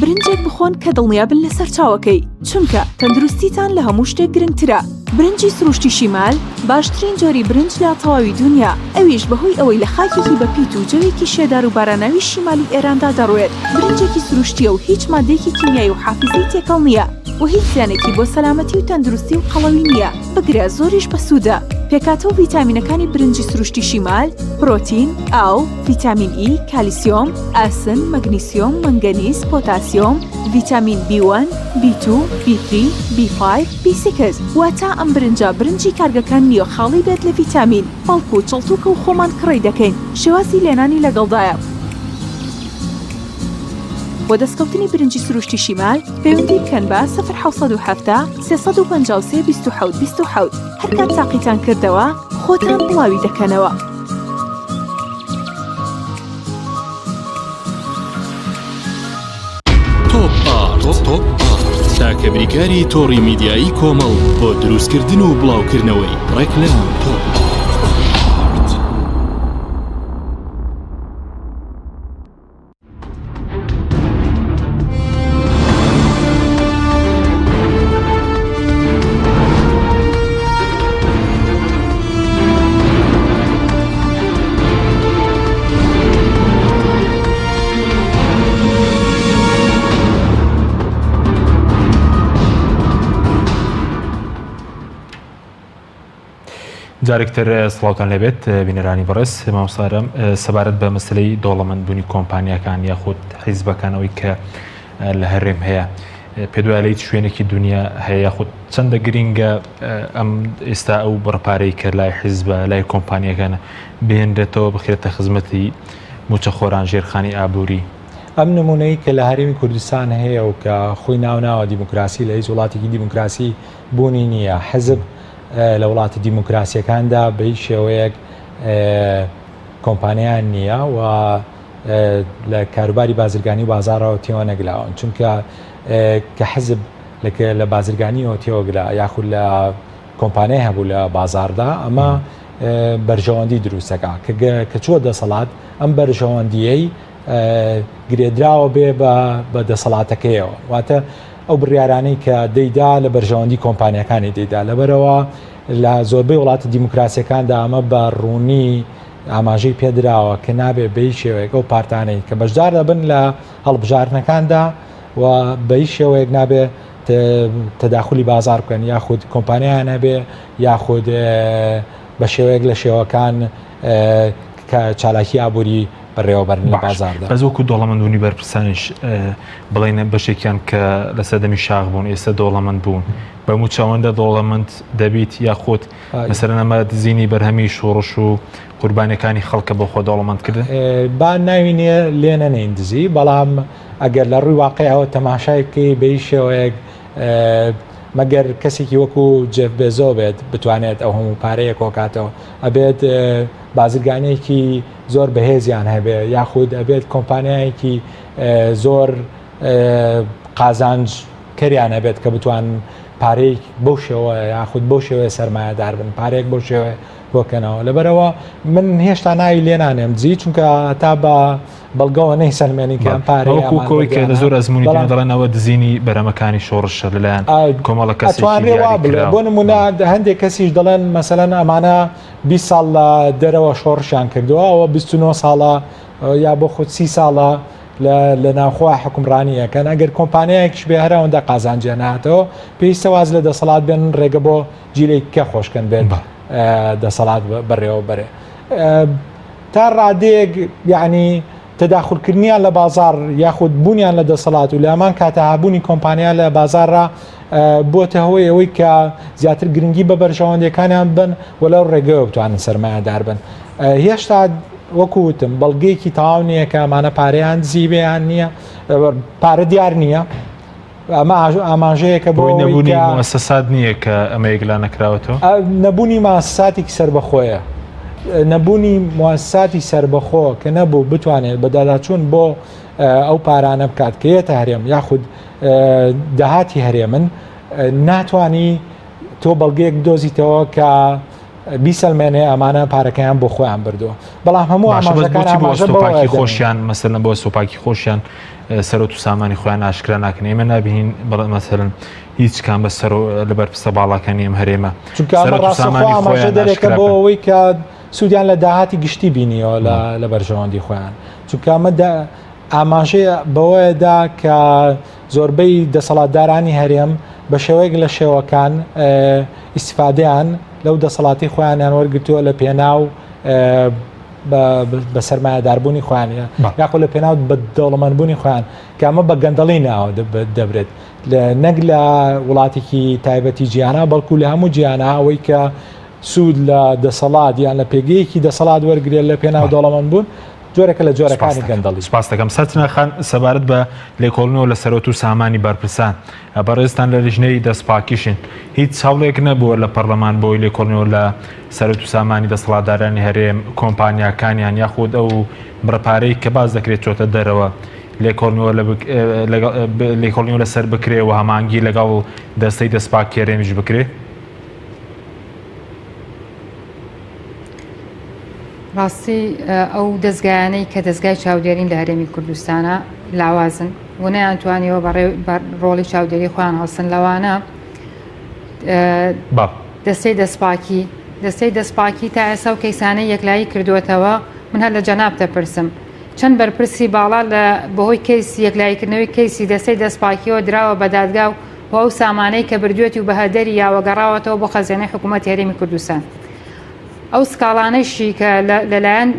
برنجێک بخۆن کە دڵنیابن لەسەر چاوەکەی چونکە تەندروستیتان لە هەموو شتێک گرنگترە برنجی سروشتی شیمال باشترین جۆری برنج لە تەواوی دنیا ئەویش بەهۆی ئەوەی لە خاکێکی بەپیت و جەوێکی شێدار و باراناوی شیمالی ئێراندا دەڕوێت برنجێکی سروشتیە و هیچ مادەیەکی کیمیایی و حافزەی تێکەڵ نییە و هیچ زیانێکی بۆ سەلامەتی و تەندروستی و قەڵەوی نییە بگرە زۆریش بەسوودە. پێکاتەوە ڤیتامینەکانی برنجی سروشتی شیمال، پرۆتین، ئاو، ڤیتامین ئی، کالیسیۆم، ئاسن، مەگنیسیۆم، مەنگەنیز، پۆتاسیۆم، ڤیتامین B1، B2، B3، B5، B6 واتە ئەم برنجی کارگەکان نییە خاڵی بێت لە ڤیتامین، بەڵکو چڵتوکە و خۆمان کڕی دەکەین. شێوازی لێنانی لەگەڵدایە. بۆ دەستکەوتنی برنجی سروشتی شیمال پەیوەندی بکەن بە 070 353 27 27 هەر کات تاقیتان کردەوە خۆتان بڵاوی دەکەنەوە. تۆپ ئارت تاکە بریکاری تۆڕی میدیایی کۆمەڵ بۆ دروستکردن و بڵاوکردنەوەی ڕێکلام تۆپ. جارێکتر سڵاوتان لەبێت بینەرانی بەڕێز مامۆستارم سەبارەت بە مەسلەی دەوڵەمەندبوونی کۆمپانیەکان یاخود حیزبەکانەوەی کە لە هەرێم هەیە پێ دوای لەیت شوێنێکی دنیا هەیە یاخود چەندە گرینگە ئەم ئێستا ئەو بڕپارەی کە لای حیزبە لای کۆمپانیەکانە بهێنرێتەوە بخرێتە خزمەتی موچەخۆران ژێرخانی ئابووری. ئەم نمونەی کە لە هەرێمی کوردستان هەیە و کە خۆی ناوناوە دیموکراسی لە هیچ وڵاتێکی دیموکراسی بوونی نییە. حزب لە وڵاتی دیموکراسیەکاندا بە هیچ شێوەیەک کۆمپانیان نییە و لە کاروباری بازرگانی و بازارەوە تێوە نەگلاون چونکە کە حزب لە بازرگانیەوە تێوەگلا یاخود لە کۆمپانیای هەبوو لە بازاردا ئەمە بەرژەوەندی دروستەکە کە چوە دەسەڵات ئەم بەرژەوەندیەی گرێدراوە بێ بە دەسەڵاتەکەیەوە واتە ئەو بڕیارانەی کە دەیدا لە بەرژەوەندی کۆمپانیەکانی دەیدا لەبەرەوە لە زۆربەی وڵاتە دیموکراسیەکاندا ئەمە بە ڕوونی ئاماژەی پێدراوە کە نابێت بەی شێوەیەک ئەو پارتانەی کە بەشدار دەبن لە هەڵبژارنەکاندا و بەی شێوەیەک نابێت تەداخلی بازار بکەن یاخود کۆمپانیایان هەبێ یاخود بە شێوەیەک لە شێوەکان کە چالاکی ئابووری بەڕێوەبەرنی بازاردا. بەس وەکو دەوڵەمەندبوونی بەرپرسانیش بڵێنە بەشێکیان کە لە سەردەمی شاغ بوون ئێستا دەوڵەمەند بوون بە موچەوەندە دەوڵەمەند دەبیت یاخۆت مەسەرەن ئەمە دزینی بەرهەمی شۆڕش و قوربانیەکانی خەڵکە بە خۆ دەوڵەمەندکردن با ناوینێ لێ نەنین دزی بەڵام ئەگەر لە ڕووی واقعیەوە تەماشایکەی بەی شێوەیەک مەگەر کەسێکی وەکو جێف بێزۆ بێت بتوانێت ئەو هەموو پارەیە کۆکاتەوە ئەبێت بازرگانەیەکی زۆر بەهێزیان هەبێ یاخود ئەبێت کۆمپانیایەکی زۆر قازانج کەریان هەبێت کە بتوان پارەیەک بەو شێوە یاخود بەو شێوەیە سەرمایەدار بن پارێک بەو شێوە بۆکەنەوە لەبەرەوە من هێشتا ناوی لێ نانێم دزی چونکە تا بە بەڵگەوە نەی سەرمێنی کە ئەم پارەیەکۆی کە لە زۆر ئەزمموی دەڵێنەوە دزینی بەرەمەکانی شۆڕشە لەلایەن کۆمەڵە کەسوانێ بۆ نمونە هەندێک کەسیش دەڵێن مەسەلەن ئەمانە 20 ساڵ لە دەرەوە شۆڕشیان کردووە ئەوە 29 ساڵە یا بۆ خۆ 30 ساڵە لە ناوخوا حکومڕانیەکەن ئەگەر کۆمپانیایەکیش بێ هەراوەندە قازانجیە نهاتەوە پێویستە واز لە دەسەڵات بێن ڕێگە بۆ جیلێک کە خۆشکەن بێن دەسەڵات بەڕێوە بەرێ تا ڕادەیەک یعنی تەداخلکردنیان لە بازار یاخود بوونیان لە دەسەڵات و لە ئەمان کاتە هابوونی کۆمپانیا لە بازارڕ بۆتە هۆی ئەوەی کە زیاتر گرنگی بە بەرژەوەندەکانیان بن و لەو ڕێگەوە بتوانن سەرمایەدار بن هێشتا وەکوتم بەڵگەیەکی تەواو نییە کە ئەمانە پارەیان زیبیان نییە پارە دیار نییە ئەمە ئاماژەیەکە بۆ نەبوونی موسسات نییە کە ئەمە یەکلا نەکراوەتەوە نەبوونی ماساتێکی سربەخۆیە نەبوونی موسساتی سربەخۆ کە نەبوو بتوانێت بەداداچوون بۆ ئەو پارانە بکات کە یەتە هەرێم یاخود داهاتی هەرێمن ناتوانی تۆ بەڵگەیەک بدۆزیتەوە کە بیسەلمێنێ ئەمانە پارەکەیان بۆ خۆیان بردووە بەڵام هەموو ئاماژەکان خۆشیان مەسەلەن بۆ سۆپاکی خۆشیان سەرۆت و سامانی خۆیان ئاشکرا ناکەن ئێمە نابینین بەڵێ مەسەلەن هیچ کام بە سەر لەبەر پستە باڵاکانی ئەم هەرێمە ئاماژە دەرێکە بۆ ئەوەی کە سوودیان لە داهاتی گشتی بینیەوە لە بەرژەوەندی خۆیان چونکە ئەمە ئاماژەیە بەوەیەدا کە زۆربەی دەسەڵاتدارانی هەرێم بە شێوەیەک لە شێوەکان ئیسفادیان لەو دەسەڵاتی خۆیانیان وەرگتووە لە پێناو بە سەرمایهداربوونی خۆیانە یاخۆ لە پێناو بە دەوڵەمەندبوونی خۆیان کە ئەمە بە گەندەڵی ناوە دەبرێت نەک لە وڵاتێکی تایبەتی جیهانە بەڵکو لە هەموو جیهانە ئەوەی کە سوود لە دەسەڵات یان لە پێگەیەکی دەسەڵات وەرگێت لە پێناو دەوڵەمەندبوون جۆرەکە لە جۆرەکانی گەندەڵی. سپاس دەکەم سەرچنەخان سەبارەت بە لێکۆڵنەوە لە سەرۆت و سامانی بەرپرسان بەڕێزتان لە لیژنەی دەستپاکیشن هیچ هەوڵێک نەبووە لە پەرلەمان بۆی لێکۆڵنەوە لە سەرۆت و سامانی دەسەڵاتدارانی هەرێم کۆمپانیاکانیان یاخود ئەو بڕپارەی کە باز دەکرێت چۆتە دەرەوە لێکۆڵنەوە لەسەر بکرێەوە هەمانگی لەگەڵ دەستەی دەستپاک هەرێمیش بکرێت. ڕاستی ئەو دەستگایانەی کە دەستگای چاودێرین لە هەرێمی کوردستانە لاوازن و نەیانتوانیەوە بە ڕۆڵی چاودێری خۆیان هەڵسن لەوانە دەستەی دەستپاکی تا ئێستا و کەیسانەی یەکلایی کردوێتەوە من هەر لە جەناب دەپرسم چەند بەرپرسی باڵا لە بەهۆی کەیسی یەکلاییکردنەوەی کەیسی دەستەی دەستپاکیەوە دراوە بە دادگا و ئەو سامانەی کە بردوێتی و بەهەدەری یاوەگەڕاوەتەوە بۆ خەزانەی حکوومەتی هەرێمی کوردستان. ئەو سکاڵانەشی کە لەلایەن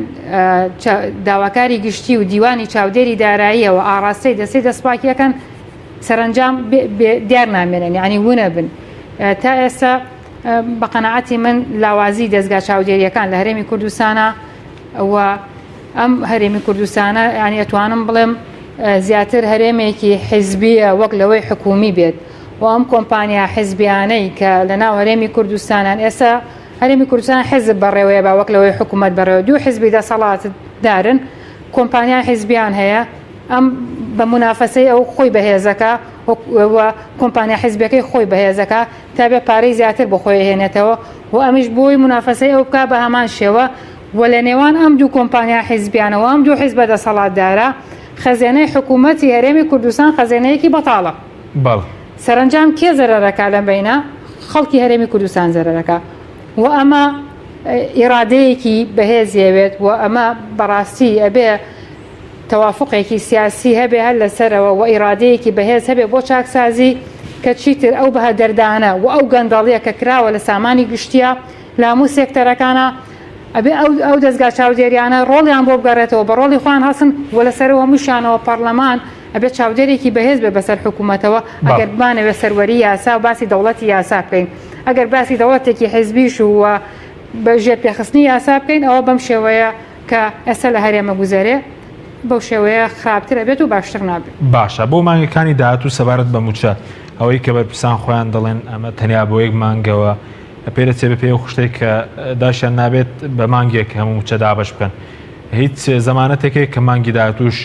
داواکاری گشتی و دیوانی چاودێری داراییەوە ئاڕاستەی دەستەی دەستپاکیەکان سەرنجام دیار نامێنن یعنی وونە بن تا ئێستا بە قەنەعەتی من لاوازی دەستگا چاودێریەکان لە هەرێمی کوردستانە و ئەم هەرێمی کوردستانە ینی ئەتوانم بڵێم زیاتر هەرێمێکی حیزبیە وەک لەوەی حکومی بێت و ئەم کۆمپانیا حیزبیانەی کە لە ناو هەرێمی کوردستانان ئێستا هەرێمی کوردستان حیزب بەڕێوەیە با وەک لەوەی حکوومەت بەڕێوە دوو حیزبی دەسەڵات دارن کۆمپانیای حیزبیان هەیە ئەم بە منافەسەی ئەو خۆی بەهێزەکە کۆمپانیا حیزبەکەی خۆی بەهێزەکە تا بێ پارەی زیاتر بۆ خۆی هێنێتەوە و ئەمیش بۆی منافەسەی ئەو بکە بە هەمان شێوە و لە نێوان ئەم دوو کۆمپانیا حیزبیانەوە ئەم دوو حیزبە دەسەڵاتدارە خەزانەی حکوومەتی هەرێمی کوردستان خەزانەیەکی بەتاڵە سەرنجام کێ زەرەرەکە لە بینە خەڵکی هەرێمی کوردستان زەرەرەکە و ئەمە ئیرادەیەکی بەهێزیەوێت و ئەمە بەڕاستی ئەبێ تەوافقێکی سیاسی هەبێ هەر لەسەرەوە و ئیرادەیەکی بەهێز هەبێ بۆ چاکسازی کە چیتر ئەو بەهە دەردانە و ئەو گەندەڵیە کە کراوە لە سامانی گشتیە لە هەموو سێکتەرەکانە ئەبێ ئەو دەستگا چاودێریانە ڕۆڵیان بۆ بگەڕێتەوە بە ڕۆڵی خۆیان هەسن و لەسەرەوە هەمووشانەوە پەرلەمان ئەبێ چاودێرێکی بەهێز بێ بەسەر حکوومەتەوە ئەگەر بمانەوێ سەروەری یاسا و باسی دەوڵەتی یاسا بکەین ئەگەر باسی دەوڵەتێکی حیزبیش و بەژێر پێخستنی یاسا بکەین ئەوە بەم شێوەیە کە ئێستا لە هەرێمە گوزارێ بەو شێوەیە خراپترە بێت و باشتر نابێت. باشە بۆ مانگەکانی داهاتوو سەبارەت بە موچە ئەوەی کە بەرپرسان خۆیان دەڵێن ئەمە تەنیا بۆ یەک مانگەوە پێرە چێ بە پێ خوشتێک کە داشیان نابێت بە مانگێک هەموو موچە دابش بکەن هیچ زەمانەتێکێک کە مانگی داهاتووش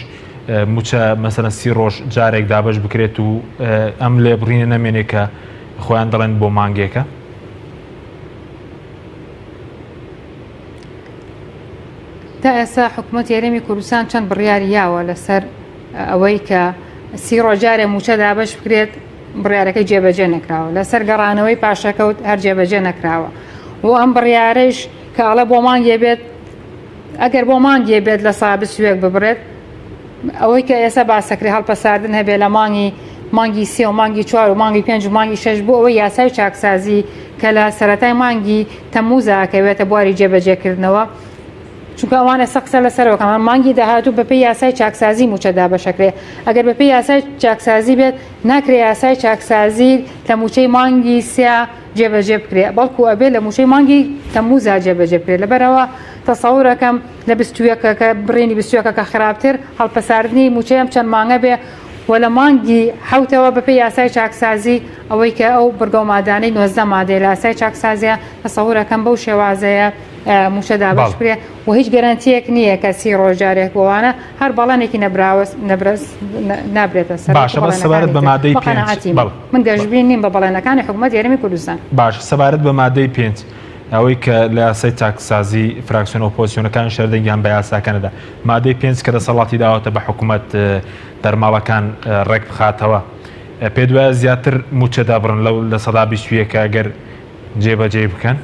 موچە مەسەلەن 30 ڕۆژ جارێک دابش بکرێت و ئەم لێ بڕینە نەمێنێ کە خۆیان دەڵێن بۆ مانگێکە. تا ئێستا حکوومەتی هەرێمی کوردستان چەند بڕیاری یاوە لەسەر ئەوەی کە 30 ڕۆژارێ موچە دابش بکرێت بڕیارەکەی جێبەجێ نەکراوە لەسەر گەڕانەوەی پاشەکەوت هەر جێبەجێ نەکراوە و ئەم بڕیارەش کە ئەڵە بۆ مانگێ بێت ئەگەر بۆ مانگێ بێت لە سابس سوێک ببرێت ئەوەی کە ئێستا باسەکری هەڵپەساردن هەبێ لە مانگی 3 و مانگی 4 و مانگی 5 و مانگی 6 بۆ ئەوەی یاسای چاکسازی کە لە سەرەتای مانگی تەمموزەکەوێتە بواری جێبەجێکردنەوە چونکە ئەوانە سەقسە لەسەرەوەکەمان مانگی داهاتوو بەپێی یاسای چاکسازی موچە دابەشەکرێ ئەگەر بەپێی یاسای چاکسازی بێت ناکرێ یاسای چاکسازی لە موچەی مانگی 3 جێبەجێ بکرێ بەڵکو ئەبێ لە موچەی مانگی تەمموزە جێبەجێ بکرێت لەبەرەوە تەسەوورەکەم لە بستویەکە بڕێنی بستویەکە کە خراپتر هەڵپەساردنی موچەیەم چەند مانگە بێ و لە مانگی حوتەوە بەپێی یاسای چاکسازی ئەوەی کە ئەو بەرگەومادانەی 19 مادەی لە یاسای چاکسازیە تەسەوورەکەم بەو شێوازەیە موچە دابش بکرێ و هیچ گەرانتیەک نییە کە 30 ڕۆژارێک بۆوانە هەر بەڵێنێکی نابرێتە سەر. باشە بە سەبارەت بە مادەی 5 من گەشتبین نیم بە بەڵێنەکانی حکوومەتی هەرێمی کوردستان. باش سەبارەت بە مادەی 5 ئەوەی کە لە یاسای چاکسازی فراکسیۆن ئۆپۆزیسیۆنەکان شەردەنگیان بە یاساکانەدا مادەی 5 کە دەسەڵاتی داوەتە بە حکوومەت دەرماڵەکان ڕێک بخاتەوە پێ دوایە زیاتر موچە دابڕن لەو لە سەدا 21 ئەگەر جێبەجێ بکەن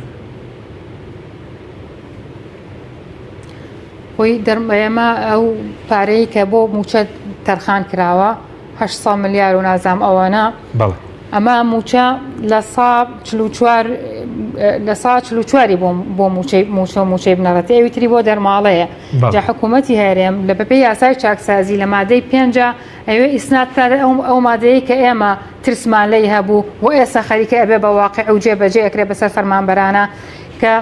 خۆی دەرمەمە ئەو پارەی کە بۆ موچە تەرخان کراوە 800 ملیار و نازام ئەوەنە ئەمە موچە لە سا 44 بۆ موچەی بنەڕێت ئەویتری بۆ دەرماڵەیە جا حکوومەتی هەرێم لە بەپێی یاسای چاکسازی لە مادەی 5 ئەوێ ئیسنادکارە ئەو مادەیە کە ئێمە ترسمان لەی هەبوو و ئێستا خەریکە ئەبێ بە واقع و جێبەجێ ئەکرێ بەسەر فەرمانبەرانە کە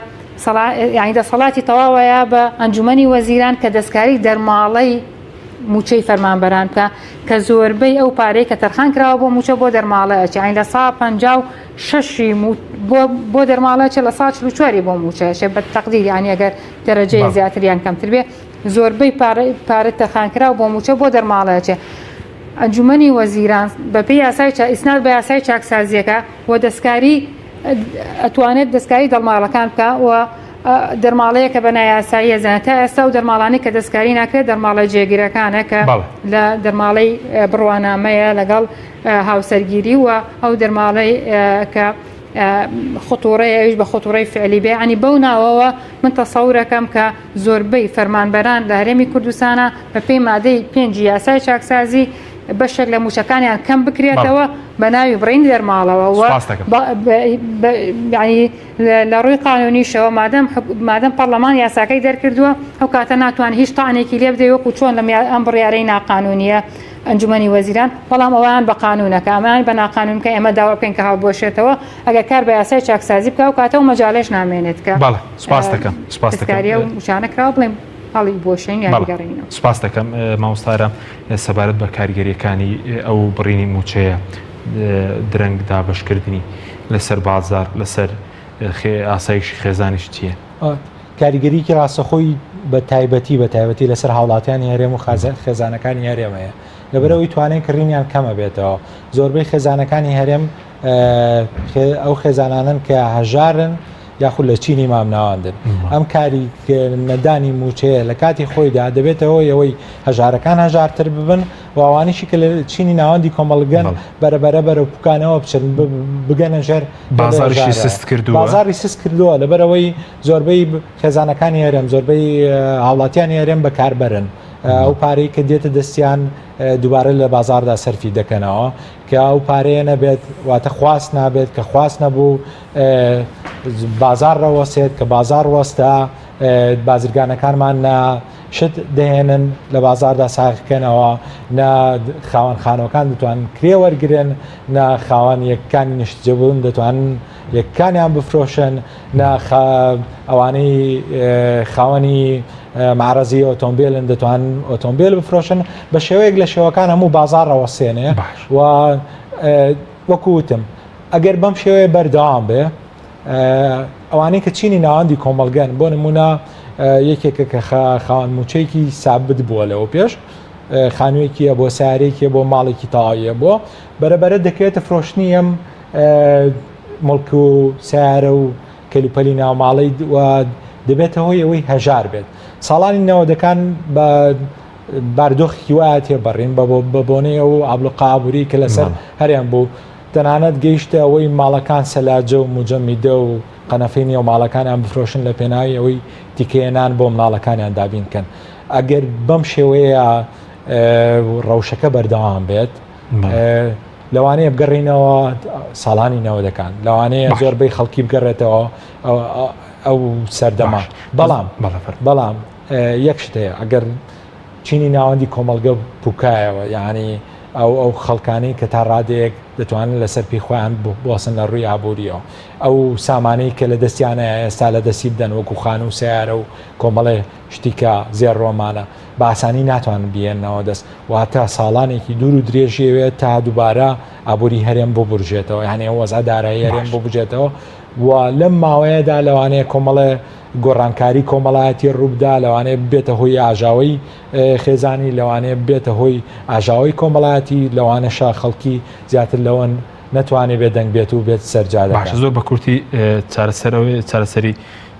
یعنی دەسەڵاتی تەواوەیە بە ئەنجومەنی وەزیران کە دەستکاری دەرماڵەی موچەی فەرمانبەران بکە کە زۆربەی ئەو پارەی کە تەرخان کراوە بۆ موچە بۆ دەرماڵەیە یعنی لە 156 بۆ دەرماڵەیە لە 144 بۆ موچەیە بە تەقدیر یعنی ئەگەر دەرەجەی زیاتریان کەمتر بێ زۆربەی پارە تەرخان کراوە بۆ موچە بۆ دەرماڵەیە ئەنجومەنی وەزیران بەپێی یاسای ئیسناد بە یاسای چاکسازیەکە و دەستکاری ئەتوانێت دەستکاری دەرماڵەکان بکە و دەرماڵەیە کە بە نایاساییە زانتا ئێستا و دەرماڵانی کە دەستکاری ناکرێت دەرماڵە جێگیرەکانە کە لە دەرماڵەی بڕوانامەیە لەگەڵ هاوسەرگیری و ئەو دەرماڵەی کە خطوڕەیەویش بە خطوڕەی فعلی بێ عنی بەو ناوەوە من تەسەورەکەم کە زۆربەی فەرمانبەران لە هەرێمی کوردستانە بە پێی مادەی 5 یاسای چاکسازی بەشێک لە موچەکانیان کەم بکرێتەوە بە ناوی بڕین دەرماڵەوە لە ڕووی قانونیشەوە مادەم پەرلەمان یاساکەی دەرکردووە ئەو کاتە ناتوان هیچ تاانێکی لێ بدەیت وەکو چۆن لە ئەم بڕیارەی ناقانونیە ئەنجومەنی وەزیران بەڵام ئەویان بە قانونەکە ئەمان بە ناقانونکە ئێمە داوا بکەین کە هەڵبۆشێتەوە ئەگەر کار بە یاسای چاکسازی بکە و کاتە و مەجاالش نامێنێت کە سپاسەکەی و شانەکراوە بڵێم هەڵی بۆشین یاگەڕینەوە سپاس دەکەم مامۆستارە سەبارەت بە کاریگەریەکانی ئەو بڕینی موچەیە درەنگ دابشکردنی لەسەر بازار لەسەر ئاسایشی خێزانیش چییە؟ کاریگەریکی ڕاستەخۆی بە تایبەتی لەسەر هاوڵاتیانی هەرێم و خێزانەکانی هەرێمەیە لەبەرەوەی توانین کڕینیان کەمە بێتەوە زۆربەی خێزانەکانی هەرێم ئەو خێزانانن کە هەژارن یاخود لە چینی مامناواندن ئەم کاری نەدانی موچەیە لە کاتی خۆیدا دەبێتەوە ئەوەی هەژارەکان هەژارتر ببن واوانیشی کە لە چینی ناوەندی کۆمەڵگەن بەرەبەرە بەرە بکانەوە بچن بگەنە ژێر بازاریشی سست کردووە لەبەرەوەی زۆربەی خێزانەکانی هەرێم زۆربەی هاوڵاتیانی هەرێم بەکاربەرن ئەو پارەی کە دێتە دەستیان دووبارە لە بازاردا سەرفی دەکەنەوە کە ئەو پارەیە نەبێت واتە خواست نابێت کە خواست نەبوو بازار ڕەوەسێت کە بازار وەستە بازرگانەکانمان شت دەهێنن لە بازاردا ساغکەنەوە خاوەن خانەوەکان دەتوان کرێ وەرگرن خاوەن یەکەکانی نیشتجەبوون دەتوانن یەکەکانیان بفرۆشن ئەوانەی خاوەنی معرەزی ئۆتۆمبیلن دەتوان ئۆتۆمبیل بفرۆشن بە شێوەیەک لە شێوەکان هەموو بازار ڕەوەسێنێ و وەکوتم ئەگەر بەم شێوەیە بەردەوام بێ ئەوانەی کە چینی ناوەندی کۆمەڵگەن بۆ نمونە یەکێکە کە خاوەن موچەیەکی سابت بووە لەوە پێش خانوویەکیە بۆ سارێکیە بۆ ماڵێکی تاواییە بۆ بەرەبەرە دەکرێتە فرۆشتنی ئەم مڵک و سیارە و کەلوپەلی ناوماڵی دەبێتە هۆی ئەوەی هەژار بێت ساڵانی نەوەدەکان بە باردۆخی وایە تێبەڕین بە بۆنەی ئەو ئابلوقابووری کە لەسەر هەریان بوو تەنانەت گەیشتە ئەوەی ماڵەکان سەلاجە و موجەمیدە و قەنەفینی و ماڵەکانیان بفرۆشن لە پێناوی ئەوەی تیکێنان بۆ مناڵەکانیان دابینکەن ئەگەر بەم شێوەیە ڕەوشەکە بەردەوام بێت لەوانەیە بگەڕینەوە ساڵانی نەوەدەکان لەوانەیە زۆربەی خەڵکی بگەڕێتەوە ئەو سەردەما بەڵام یەک شتەیە ئەگەر چینی ناوەندی کۆمەڵگە پوکایەوە یعنی ئەو خەڵکانی کە تا ڕادەیەک دەتوانن لەسەر پێی خۆیان بوەسن لە ڕووی ئابوووریەوە ئەو سامانەی کە لە دەستیانە ئێستا لە دەستی بدەن وەکو خان و سیارە و کۆمەڵێ شتیکە زێر ڕۆمانە بە ئاسانی ناتوانن بێنەوە دەست واتە ساڵانێکی دوور و درێژێوێت تا دووبارە ئابووری هەرێم بۆ بژێتەوە یعنی وەزع دارایی هەرێم بۆ بژێتەوە و لەم ماوەیەدا لەوانەیە کۆمەڵێ گۆڕانکاری کۆمەڵایەتی ڕووبدا لەوانەیە بێتە هۆی ئاژاوی خێزانی لەوانەیە بێتە هۆی ئاژاوی کۆمەڵایەتی لەوانەشە خەڵکی زیاتر لەوەن نەتوانێت بێ دەنگ بێت و بێت سەرجادە زۆر بە کورتی چارەسەری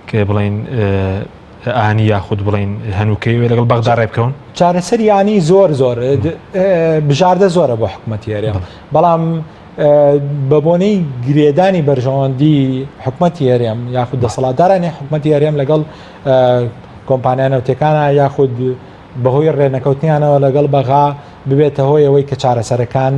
کە بڵین ئانی یاخود بڵین هەنووکەی وێ لەگەڵ بەغدا ڕێ بکەون چارەسەری ینی زۆر بژاردە زۆرە بۆ حکوومەتی هەرێم بەڵام بە بۆنەی گرێدانی بەرژەوەندی حکوومەتی هەرێم یاخود دەسەڵاتدارانی حکوومەتی هەرێم لەگەڵ کۆمپانیانە وتەکانە یاخود بەهۆی ڕێنەکەوتنیانەوە لەگەڵ بەغا ببێتە هۆی ئەوەی کە چارەسەرەکان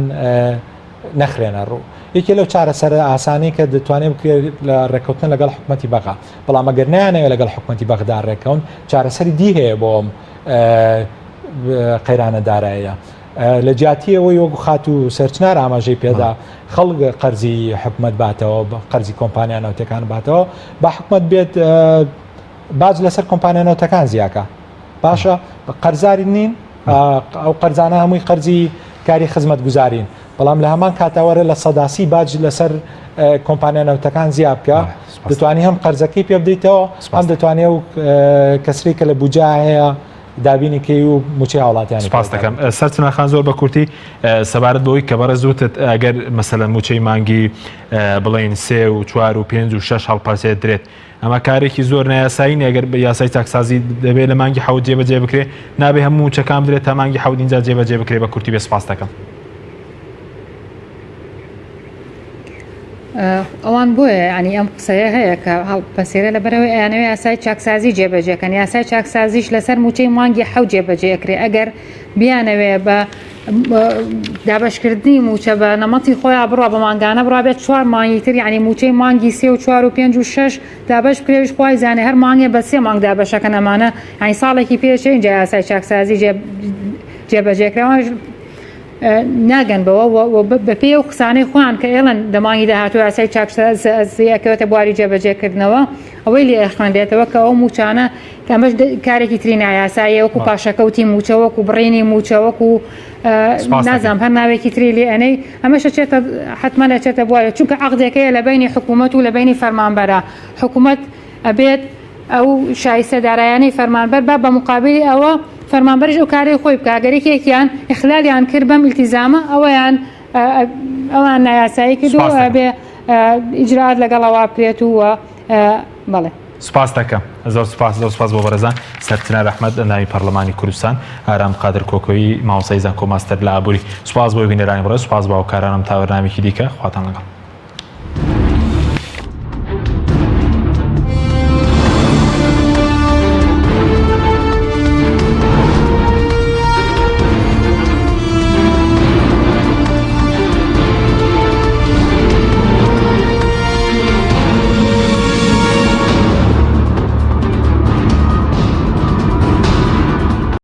نەخرێنە ڕوو یەکێ لەو چارەسەر ئاسانی کە دەتوانێت بکرێت لە ڕێککەوتن لەگەڵ حکوومەتی بەغا بەڵام ئەگەر نەیانەوێت لەگەڵ حکوومەتی بەغدا ڕێکەون چارەسەری دی هەیە بۆم قەیرانە داراییە لە جیاتیەوەی وەکو خات و سەرچنار ئاماژەی پێدا خەڵک قەرزی حکوومەت باتەوە قەرزی کۆمپانیا ناوتەکان باتەوە با حکوومەت بێت باز لەسەر کۆمپانیا ناوتەکان زیاکە باشە قەرزاری نین ئەو قەرزانە هەمووی قەرزی کاری خزمەت گوزارین بەڵام لە هەمان کاتاوەرە لە سەداسی باج لەسەر کۆمپانیا ناوتەکان زیاد بکە دەتوانی هەم قەرزەکەی پێ بدەیتەوە هەم دەتوانێت و کەسری کە لە بوجا هەیە دابینیکەی و موچی هاوڵاتیانی سپاس دەکەم سەرچناخان زۆر بە کورتی سەبارەت بەوەی کە بەڕێز وتت ئەگەر مەسەلەن موچەی مانگی بڵێن 3 و 4 و 5 و 6 هەڵپەرسێت درێت ئەمە کارێکی زۆر نایاسایی ئەگەر بە یاسای چاکسازی دەبێت لە مانگی حەوت جێبەجێ بکرێت نابێ هەموو موچەکان بدرێت تا مانگی حەوت اینجا جێبەجێ بکرێت بە کورتی بێ سپاس دەکەم ئەوان بۆیە ینی ئەم قسەیە هەیە کە هەڵپەسێرە لە بەرەوەی ئەیانەوەی یاسای چاکسازی جێبەجێکەن یاسای چاکسازیش لەسەر موچەی مانگی حەوت جێبەجێکرێ ئەگەر بیانەوێ بە دابشکردنی موچە بە نەمەتی خۆیان بڕوا بە مانگانە بڕابێت 4 مانگی تر ینی موچەی مانگی 3 و 4 و 5 و 6 دابش بکرێویش خۆی زانێ هەر مانگێ بە 3 مانگ دابەشەکە ئەمانە ینی ساڵێکی پێش اینجا یاسای چاکسازی جێبەجێکراوە ناگەن بەوە بە پێ و قسانەی خۆیان کە ئێڵەن دەمانی داهاتوو یاسای چاکسازیەکەوێتە بواری جێبەجێکردنەوە ئەوەی لێ خوێندێتەوە کە ئەو موچانە کەمەش کارێکی تری نایاسایە وەکو پاشەکەوتی موچە وەکو بڕینی موچە وەکو نازام هەر ناوێکی تری لێ ئەنەی ئەمەشە چێتە حتممە لە چێتە بواە چونکە عەقدێکەیە لە بینی حکوومەت و لە بینی فەرمانبەرە حکوومەت ئەبێت ئەو شایستە دارایانەی فەرمانبەر بە مقابلی ئەوە فەرمانبەرش ئەو کارەی خۆی بکە گەرێکێکیان ئیخلالیان کرد بەم ئیلتیزامە ئەوان نایاسایی کرد و بێ ئیجرات لەگەڵەوە بکرێت وە بەڵێ سپاس دەکەم زۆر سپاس بۆ بەڕێزان سەرچنار ئەحمەد ناوی پەرلەمانی کوردستان ئارام قادر کۆکۆیی مامۆستای زانکۆ ماستەر لە ئابووری سپاس بۆ بینەرانی بڕێز سپاس بە هاوکارانم تا بەرنامێکی دیکە خواتان لەگەڵ